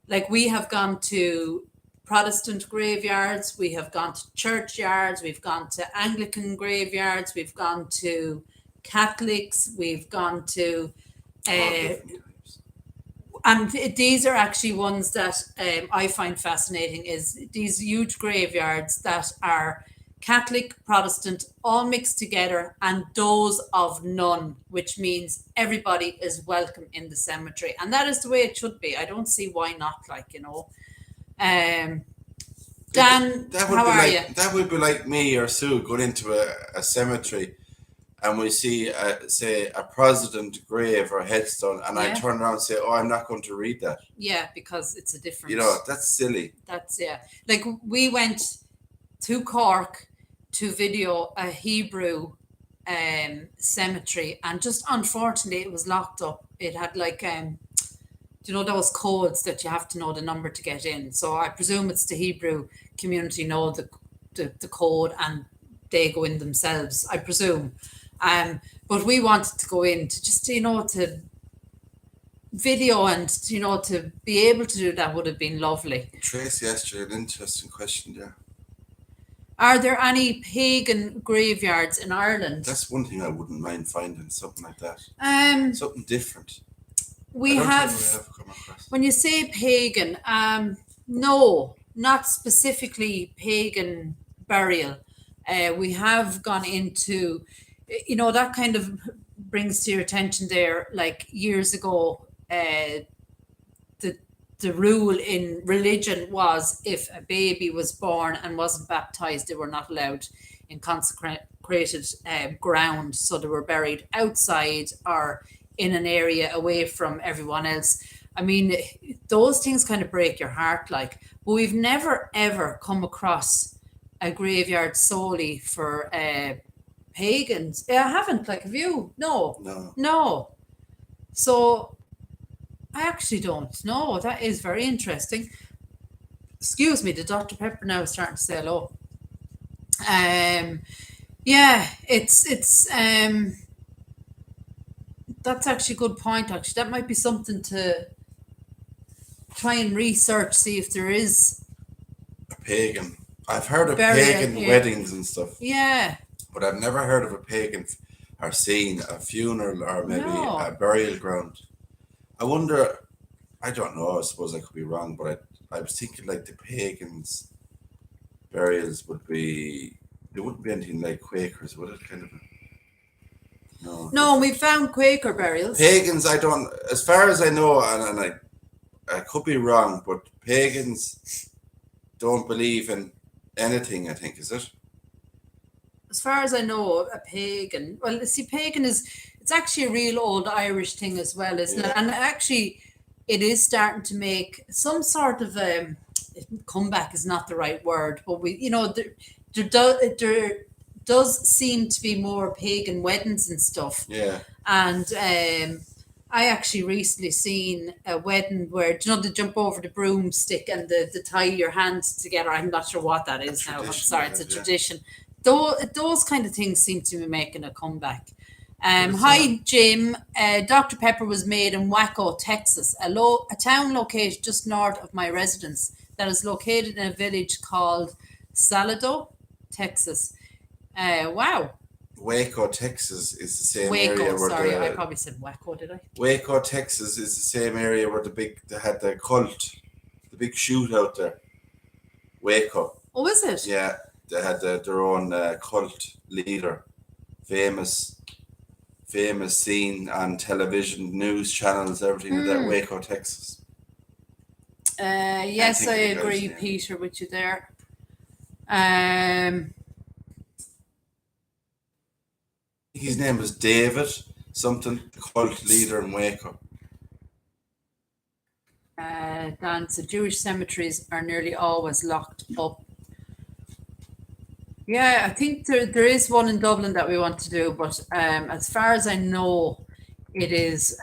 Like, we have gone to Protestant graveyards, we have gone to churchyards, we've gone to Anglican graveyards, we've gone to Catholics, we've gone to and these are actually ones that I find fascinating, is these huge graveyards that are Catholic, Protestant, all mixed together, and those of none, which means everybody is welcome in the cemetery. And that is the way it should be. I don't see why not, Dan, how are you? That would be like me or Sue going into a cemetery and we see, say, a president grave or headstone, and I turn around and say, "Oh, I'm not going to read that." Yeah, because it's a different. That's silly. That's Like, we went to Cork to video a Hebrew cemetery, and just unfortunately it was locked up. It had those codes that you have to know the number to get in. So I presume it's the Hebrew community know the code, and they go in themselves, I presume. But we wanted to go in to just, to video, and, to be able to do that would have been lovely. Tracy asked you an interesting question there. Are there any pagan graveyards in Ireland? That's one thing I wouldn't mind finding, something like that. Something different. We have come across. When you say pagan, no, not specifically pagan burial. We have gone into, that kind of brings to your attention there, like years ago, the rule in religion was, if a baby was born and wasn't baptized, they were not allowed in consecrated ground. So they were buried outside or in an area away from everyone else. I mean, those things kind of break your heart, but we've never ever come across a graveyard solely for pagans. I haven't, have you? No. So I actually don't know. That is very interesting. Excuse me, the Dr. Pepper now is starting to say hello. It's that's actually a good point. Actually, that might be something to try and research, see if there is a pagan. I've heard of pagan weddings and stuff. Yeah. But I've never heard of a pagan or seen a funeral or maybe a burial ground. I wonder, I don't know, I suppose I could be wrong, but I was thinking the pagans' burials there wouldn't be anything like Quakers, would it? Kind of. No, we found Quaker burials. Pagans, I don't, as far as I know, and I could be wrong, but pagans don't believe in anything, I think, is it? As far as I know, a pagan, well, see, pagan it's actually a real old Irish thing as well, isn't it? And actually, it is starting to make some sort of comeback is not the right word, but there does seem to be more pagan weddings and stuff. Yeah. And I actually recently seen a wedding where, do you know, they jump over the broomstick and the tie your hands together. I'm not sure what that is now. I'm sorry, it's a tradition. Those kind of things seem to be making a comeback. Hi, Jim. Dr. Pepper was made in Waco, Texas, a town located just north of my residence that is located in a village called Salado, Texas. Wow. Waco, Texas is the same Waco, area where sorry, I the probably said Waco, did I? Waco, Texas is the same area where they had the cult, the big shootout there. Waco. Oh, is it? Yeah, they had their own cult leader, famous seen on television, news channels, everything like that. Waco, Texas. Yes, I agree, Peter, with you there. His name was David something, the cult leader in Waco. Dan, so Jewish cemeteries are nearly always locked up. Yeah, I think there is one in Dublin that we want to do, but as far as I know, it is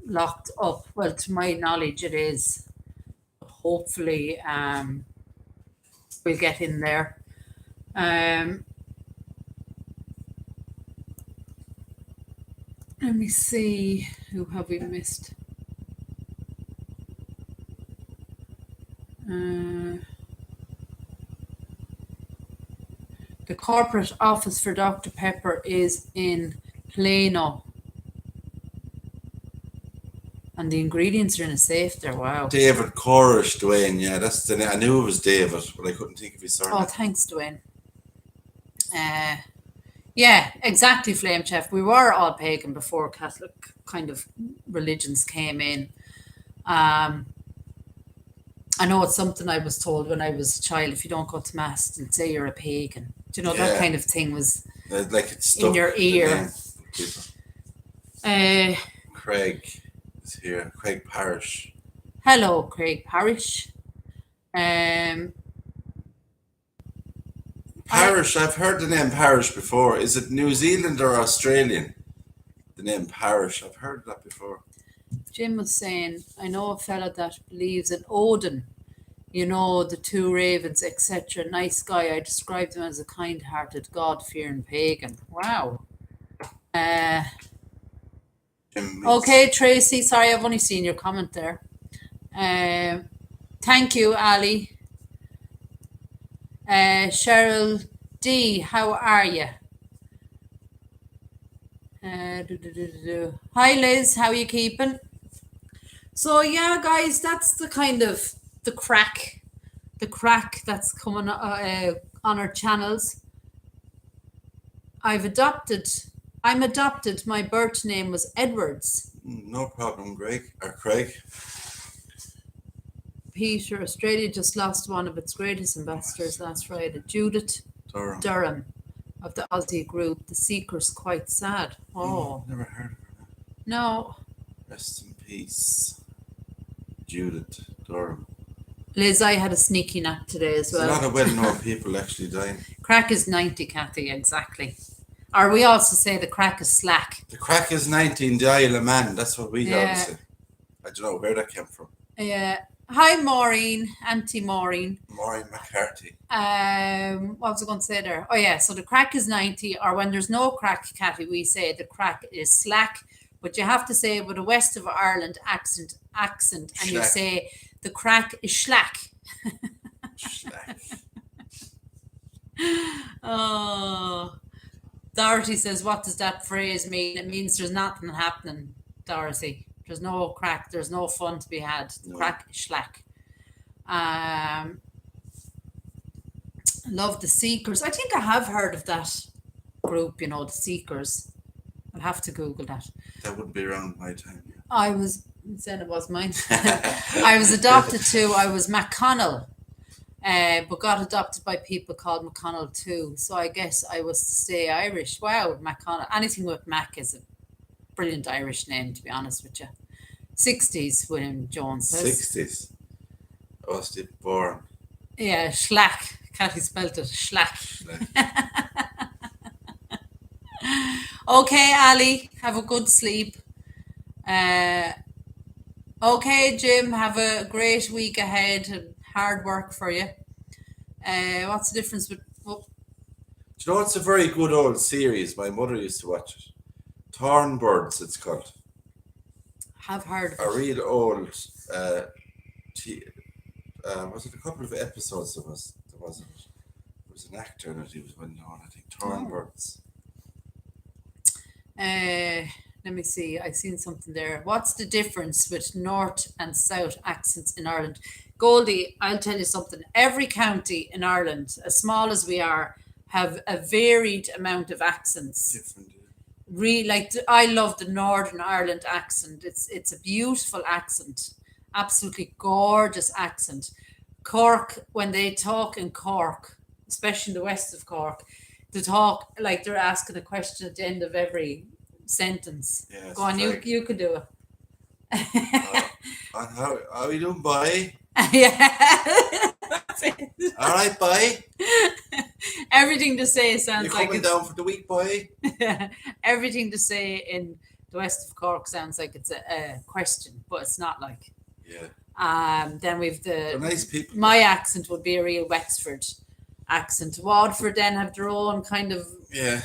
locked up. Well, to my knowledge, it is. Hopefully, we'll get in there. Let me see, who have we missed? The corporate office for Dr. Pepper is in Plano. And the ingredients are in a safe there. Wow. David Corish, Dwayne. Yeah, that's the name. I knew it was David, but I couldn't think of his surname. Oh, thanks, Dwayne. Yeah, exactly, Flame Chef. We were all pagan before Catholic kind of religions came in. I know it's something I was told when I was a child. If you don't go to mass, they'll say you're a pagan. Do you know, that kind of thing was like it's in your ear. Craig is here. Craig Parish. Hello, Craig Parish. Parish, I've heard the name Parish before. Is it New Zealand or Australian? The name Parish, I've heard that before. Jim was saying, I know a fella that believes in Odin, you know, the two ravens, etc. Nice guy. I described him as a kind-hearted, God-fearing pagan. Wow. Okay, Tracy, sorry, I've only seen your comment there. Thank you, Ali. Cheryl D, how are you? Hi, Liz, how are you keeping? So yeah, guys, that's the kind of the crack that's coming on our channels. I'm adopted. My birth name was Edwards. No problem, Greg or Craig. Peter, Australia just lost one of its greatest ambassadors last Friday, Judith Durham of the Aussie group, The Seekers. Quite sad. Oh, never heard of her. No. Rest in peace, Judith Durham. Liz, I had a sneaky nap today as well. There's a lot of well-known people actually dying. Crack is 90, Kathy, exactly. Or we also say the crack is slack. The crack is 19, dial a man. That's what we always say. I don't know where that came from. Yeah. Hi, Maureen, Auntie Maureen. Maureen McCarthy. What was I going to say there? Oh, yeah. So the crack is 90, or when there's no crack, Kathy, we say the crack is slack. But you have to say it with a West of Ireland accent, and you say the crack is slack. Slack. Oh, Dorothy says, what does that phrase mean? It means there's nothing happening, Dorothy. There's no crack. There's no fun to be had. No. Crack is slack. Love the Seekers. I think I have heard of that group, you know, the Seekers. I'll have to Google that. That wouldn't be around my time. Yeah. I said it was mine. I was adopted too. I was McConnell, but got adopted by people called McConnell too. So I guess I was to stay Irish. Wow, McConnell. Anything with Mac is a brilliant Irish name, to be honest with you. 60s, William Jones says. 60s. I was born. Yeah, Schlack. Cathy spelled it. Schlack. Okay, Ali, have a good sleep. Okay, Jim, have a great week ahead and hard work for you. What's the difference with... Oh, Do you know it's a very good old series? My mother used to watch it. Thornbirds, it's called. have heard of A it. real old. Was it a couple of episodes? There was an actor in it. He was well known. I think Thornbirds. Let me see. I've seen something there. What's the difference with North and South accents in Ireland? Goldie, I'll tell you something. Every county in Ireland, as small as we are, have a varied amount of accents. Different. I love the Northern Ireland accent. It's a beautiful accent, absolutely gorgeous accent. Cork, when they talk in Cork, especially in the west of Cork, they talk like they're asking a question at the end of every sentence. Yeah, Go on, you can do it. How are you doing, boy? Yeah. All right, boy. Everything to say You sounds like coming down for the week, boy? everything to say in the west of Cork sounds like it's a question, but it's not like. Yeah. Then we've They're nice people. my accent would be a real Wexford accent. Waterford then have their own kind of Yeah.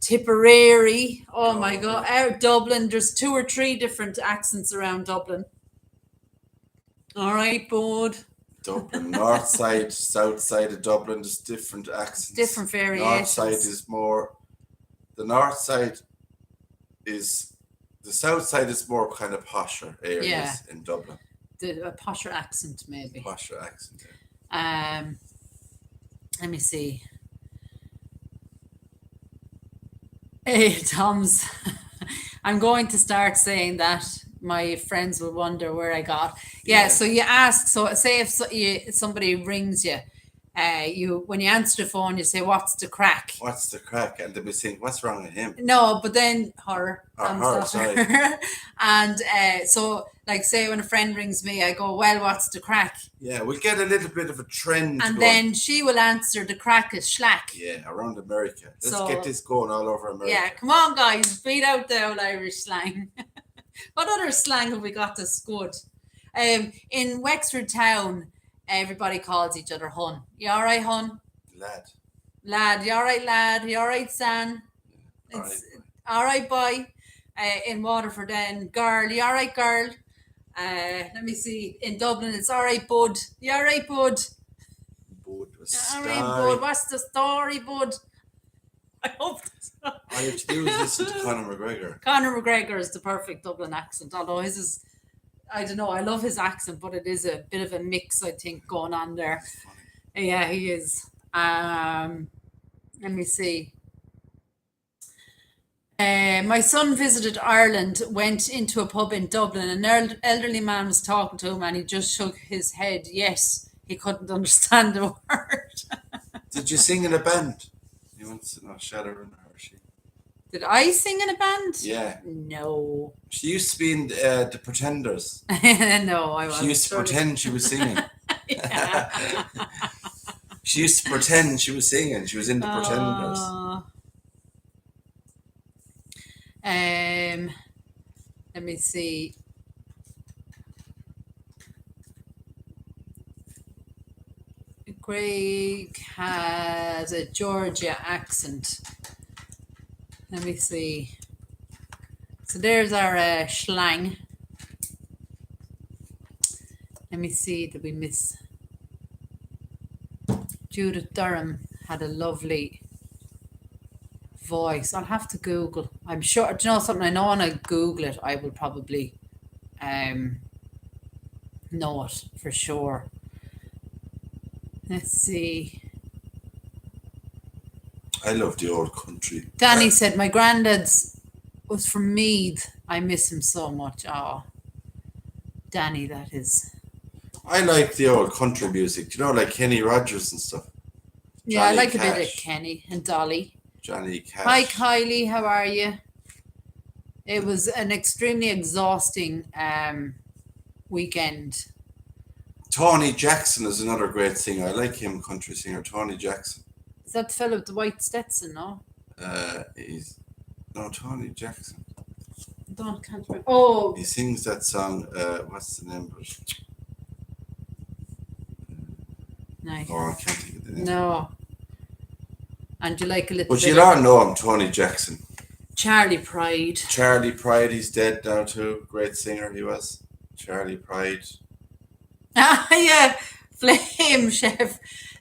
Tipperary. Oh Oh, my God. Out Dublin, there's 2 or 3 different accents around Dublin. All right, bud. Dublin, north side, south side of Dublin, there's different accents. Different variations. North side is more. The north side is. The south side is more kind of posher areas in Dublin. A posher accent, maybe. Posher accent. Yeah. Let me see. Hey, Tom's. I'm going to start saying that. My friends will wonder where I got. Yeah. So you ask. So say if somebody rings you, when you answer the phone, you say, "What's the crack?" What's the crack? And they'll be saying, "What's wrong with him?" No, but then her. Sorry. And so, like, say when a friend rings me, I go, "Well, what's the crack?" Yeah, we'll get a little bit of a trend. And going. then she will answer, "The crack is slack." Yeah, around America. Let's So- get this going all over America. Yeah, come on, guys, beat out the old Irish slang. What other slang have we got that's good? In Wexford town, everybody calls each other hun. You all right, hun? Lad. Lad, you all right, lad? You all right, San? All right. It's all right, boy. In Waterford, then, girl, you all right, girl? Let me see. In Dublin, it's all right, bud. You all right, bud? Bud was All right, bud. What's the story, bud? I hope that's not. All you have to do is listen to Conor McGregor. Conor McGregor is the perfect Dublin accent, although his is, I don't know, I love his accent, but it is a bit of a mix, I think, going on there. It's funny. Yeah, he is. Let me see. My son visited Ireland, went into a pub in Dublin. An elderly man was talking to him and he just shook his head. Yes, he couldn't understand the word. Did you sing in a band? You want to know Shadow or she? Did I sing in a band? Yeah. No. She used to be in the Pretenders. No, I wasn't. She used to pretend she was singing. Yeah. She used to pretend she was singing. She was in the Pretenders. Let me see. Craig has a Georgia accent. Let me see. So there's our slang. Let me see. Did we miss? Judith Durham had a lovely voice. I'll have to Google. I'm sure. Do you know something? I know when I Google it, I will probably know it for sure. Let's see. I love the old country. Danny said, my granddad's was from Meath. I miss him so much. Oh, Danny, that is. I like the old country music, you know, like Kenny Rogers and stuff. Yeah, Johnny I like a bit of Cash. Kenny and Dolly. Johnny Cash. Hi, Kylie. How are you? It was an extremely exhausting weekend. Tony Jackson is another great singer. I like him, country singer. Tony Jackson. Is that the fellow with the white Stetson, no? No, Tony Jackson. can't remember. Oh, He sings that song. What's the name of it? no, Oh, I can't think of the name. no. And you like a little But bit you don't of know him, Tony Jackson. Charlie Pride. Charlie Pride, he's dead now too. Great singer he was. Charlie Pride. Ah, yeah. Flame Chef.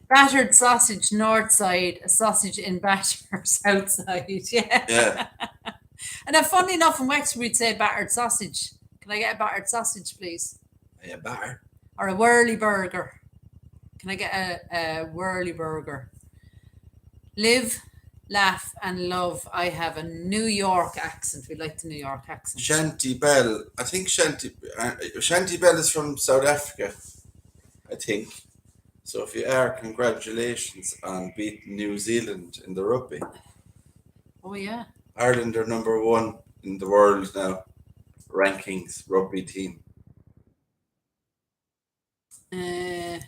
Battered sausage north side, a sausage in batter south side. Yeah. Yeah. And then funny enough in Wexford we'd say battered sausage. Can I get a battered sausage, please? Yeah, bar. Or a whirly burger. Can I get a whirly burger? Live, laugh, and love. I have a New York accent. We like the New York accent. Shanty Bell. I think Shanty Bell is from South Africa. I think. So if you are, congratulations on beating New Zealand in the rugby. Oh, yeah. Ireland are number 1 in the world now. Rankings, rugby team. Let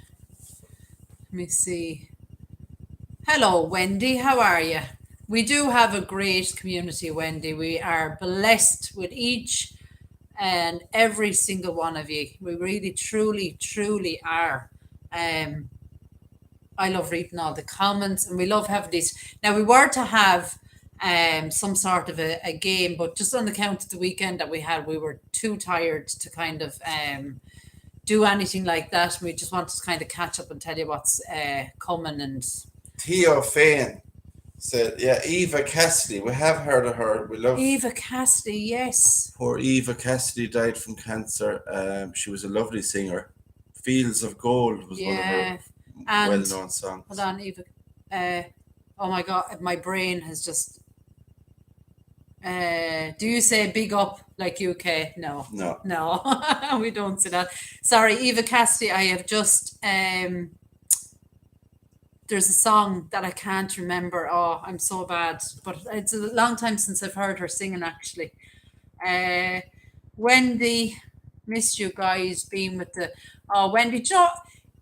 me see. Hello, Wendy. How are you? We do have a great community, Wendy. We are blessed with each and every single one of you. We really, truly, truly are. I love reading all the comments, and we love having these. Now, we were to have some sort of a game, but just on account of the weekend that we had, we were too tired to kind of do anything like that. We just wanted to kind of catch up and tell you what's coming. And Theo Fain said, yeah, Eva Cassidy. We have heard of her. We love Eva Cassidy, yes. Poor Eva Cassidy died from cancer. She was a lovely singer. Fields of Gold was one of her well-known songs. Hold on, Eva. Oh my God, my brain has just. Do you say big up like UK? No. No, we don't say that. Sorry, Eva Cassidy. I have just. There's a song that I can't remember. Oh, I'm so bad. But it's a long time since I've heard her singing, actually. Wendy, missed you guys being with the. Oh, Wendy.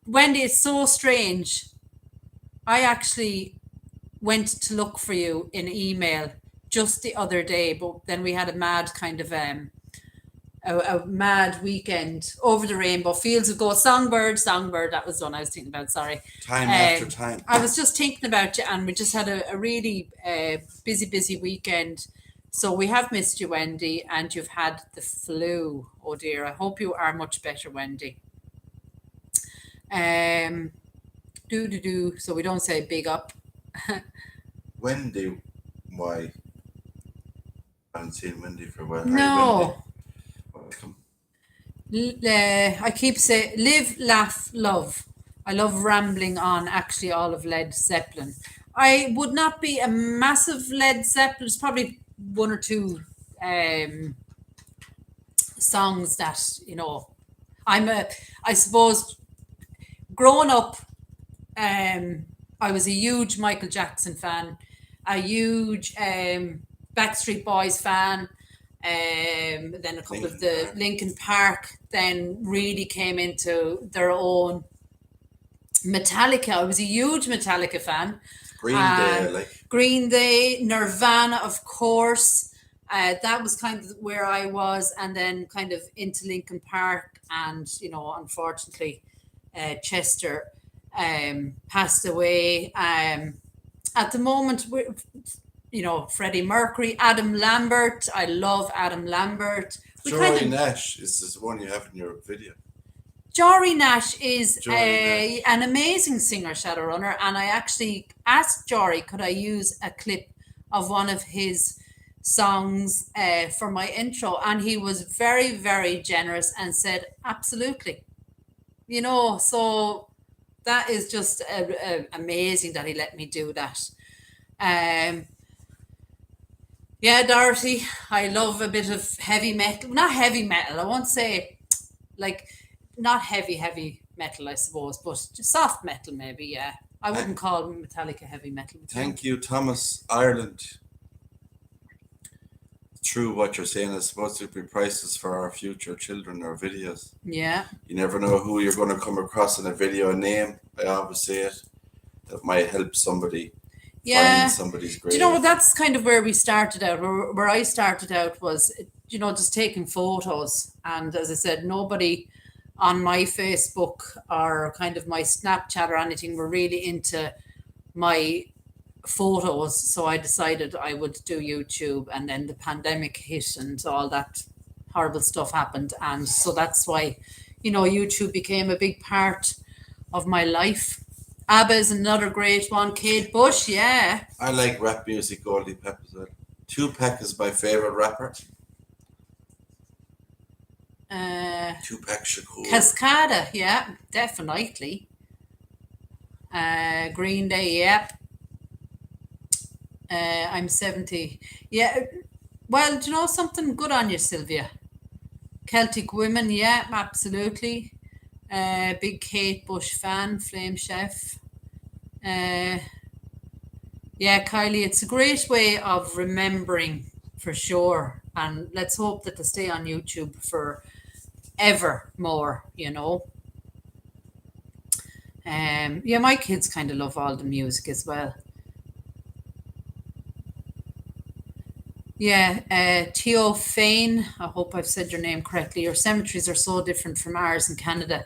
Wendy, it's so strange. I actually went to look for you in email just the other day, but then we had a mad kind of a mad weekend over the rainbow. Fields of Gold, Songbird, that was the one I was thinking about, sorry. Time after time. I was just thinking about you, and we just had a really busy weekend. So we have missed you, Wendy, and you've had the flu. Oh dear, I hope you are much better, Wendy. So we don't say big up. Wendy, why? I haven't seen Wendy for a while. No. Welcome. I keep saying live, laugh, love. I love rambling on, actually, all of Led Zeppelin. I would not be a massive Led Zeppelin. It's probably one or two songs that, I suppose, growing up, I was a huge Michael Jackson fan, a huge Backstreet Boys fan, then a couple of the Linkin Park then really came into their own. Metallica, I was a huge Metallica fan. Green Day, Nirvana, of course. That was kind of where I was, and then kind of into Linkin Park, and unfortunately, Chester passed away. At the moment, Freddie Mercury, Adam Lambert. I love Adam Lambert. Jory Nash is the one you have in your video. Jory Nash is an amazing singer, Shadowrunner, and I actually asked Jory, could I use a clip of one of his songs for my intro, and he was very, very generous and said, absolutely. So that is just amazing that he let me do that. Dorothy, I love a bit of heavy metal. Not heavy metal, I won't say not heavy metal, I suppose, but just soft metal maybe, yeah. I wouldn't call Metallica heavy metal. Thank you, Thomas, Ireland. True what you're saying, is supposed to be priceless for our future children or videos. Yeah. You never know who you're going to come across in a video name. I always say it. That might help somebody find somebody's grave. Do that's kind of where we started out. Where I started out was, just taking photos. And as I said, nobody on my Facebook or kind of my Snapchat or anything were really into my photos. So I decided I would do YouTube, and then the pandemic hit and all that horrible stuff happened. And so that's why, YouTube became a big part of my life. ABBA is another great one. Kate Bush, yeah. I like rap music, Goldie Pep as well. Tupac is my favorite rapper. Tupac Shakur. Cascada, yeah, definitely. Green Day, yeah. I'm 70. Yeah. Well, do you know something? Good on you, Sylvia. Celtic Women, yeah, absolutely. Big Kate Bush fan, Flame Chef. Yeah, Kylie, it's a great way of remembering for sure. And let's hope that they stay on YouTube for ever more, Yeah, my kids kind of love all the music as well. Yeah, Theo Fane, I hope I've said your name correctly. Your cemeteries are so different from ours in Canada.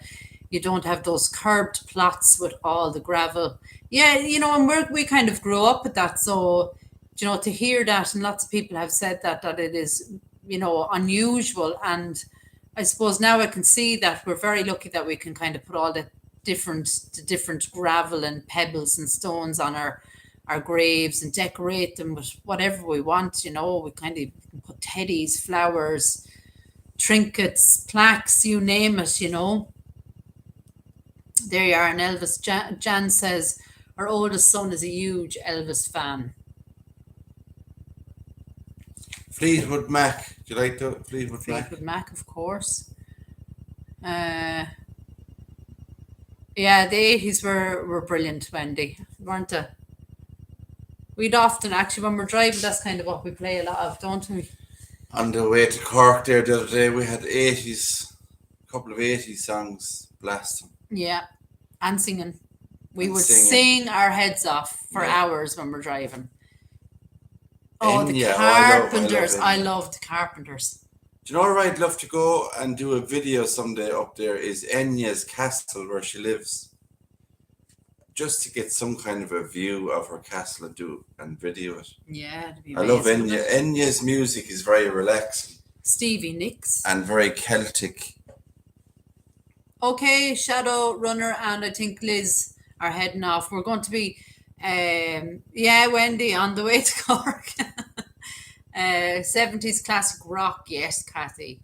You don't have those curbed plots with all the gravel. Yeah, and we kind of grew up with that. So, to hear that, and lots of people have said that it is, unusual. And I suppose now I can see that we're very lucky that we can kind of put all the different gravel and pebbles and stones on our graves and decorate them with whatever we want. We kind of put teddies, flowers, trinkets, plaques, you name it. There you are. And Elvis, Jan says our oldest son is a huge Elvis fan. Fleetwood Mac. Do you like the Fleetwood Mac? Fleetwood Mac, of course. Yeah, the 80s were brilliant, Wendy, weren't they? We'd often, actually, when we're driving, that's kind of what we play a lot of, don't we? On the way to Cork there the other day, we had a couple of 80s songs blasting. Yeah, and singing. We would sing our heads off for hours when we're driving. Oh, the Carpenters. I love the Carpenters. Do you know where I'd love to go and do a video someday up there is Enya's castle where she lives. Just to get some kind of a view of her castle and video it. Yeah, it'd be amazing. I love Enya. Enya's music is very relaxing. Stevie Nicks. And very Celtic. Okay, Shadow Runner and I think Liz are heading off. We're going to be, Wendy, on the way to Cork. 70s classic rock, yes, Kathy.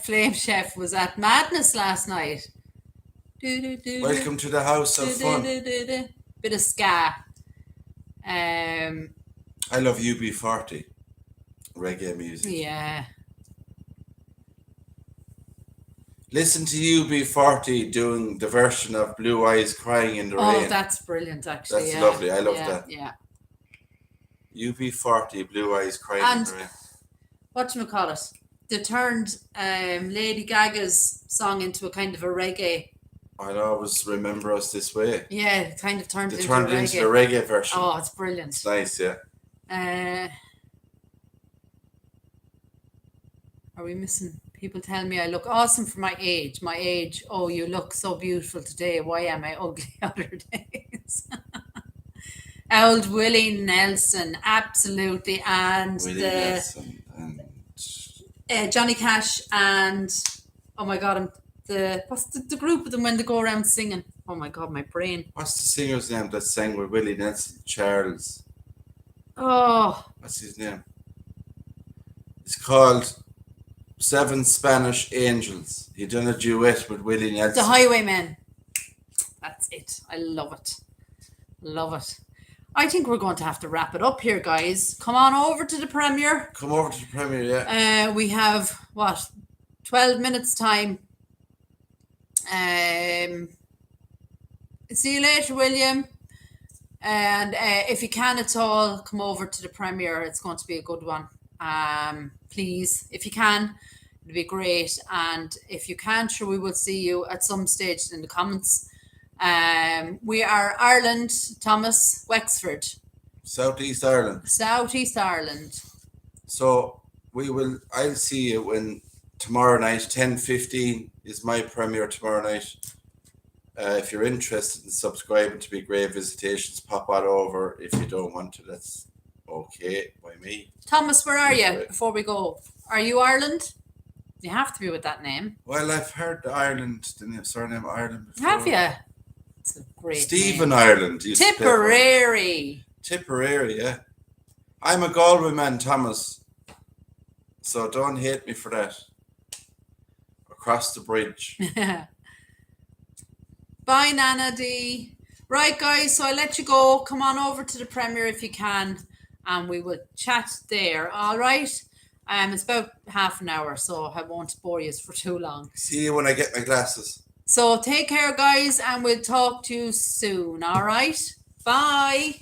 Flame Chef was at Madness last night. Welcome to the house of fun. Bit of ska. I love UB40 reggae music. Yeah. Listen to UB40 doing the version of Blue Eyes Crying in the Rain. Oh, that's brilliant, actually. That's lovely. I love that. Yeah. UB40, Blue Eyes Crying in the Rain. Whatchamacallit? They turned Lady Gaga's song into a kind of a reggae. I'll always remember us this way. Yeah, it kind of turned into the reggae version. Oh, it's brilliant. It's nice, yeah. Are we missing? People tell me I look awesome for my age. My age. Oh, you look so beautiful today. Why am I ugly other days? Old Willie Nelson, absolutely, and Nelson and Johnny Cash and oh my God, what's the group of them when they go around singing? Oh my God, my brain. What's the singer's name that sang with Willie Nelson? Charles. Oh. What's his name? It's called Seven Spanish Angels. He done a duet with Willie Nelson. The Highwaymen. That's it. I love it. Love it. I think we're going to have to wrap it up here, guys. Come on over to the premiere. Come over to the premiere, yeah. We have, 12 minutes time. See you later, William. And if you can at all, come over to the premiere. It's going to be a good one. Please, if you can, it'd be great. And if you can't, sure, we will see you at some stage in the comments. We are Ireland, Thomas, Wexford. Southeast Ireland. Southeast Ireland. So I'll see you when tomorrow night, 10:15 is my premiere tomorrow night. If you're interested in subscribing to Be Great Visitations, pop on over. If you don't want to, that's okay by me. Thomas, where are you before we go? Are you Ireland? You have to be with that name. Well, I've heard the surname Ireland before. Have you? It's a great Stephen name. Ireland. Tipperary. Tipperary, yeah. I'm a Galway man, Thomas. So don't hate me for that. Across the bridge. Bye, Nana D. Right, guys, so I'll let you go. Come on over to the premiere if you can, and we will chat there. All right? It's about half an hour, so I won't bore you for too long. See you when I get my glasses. So take care, guys, and we'll talk to you soon. All right? Bye.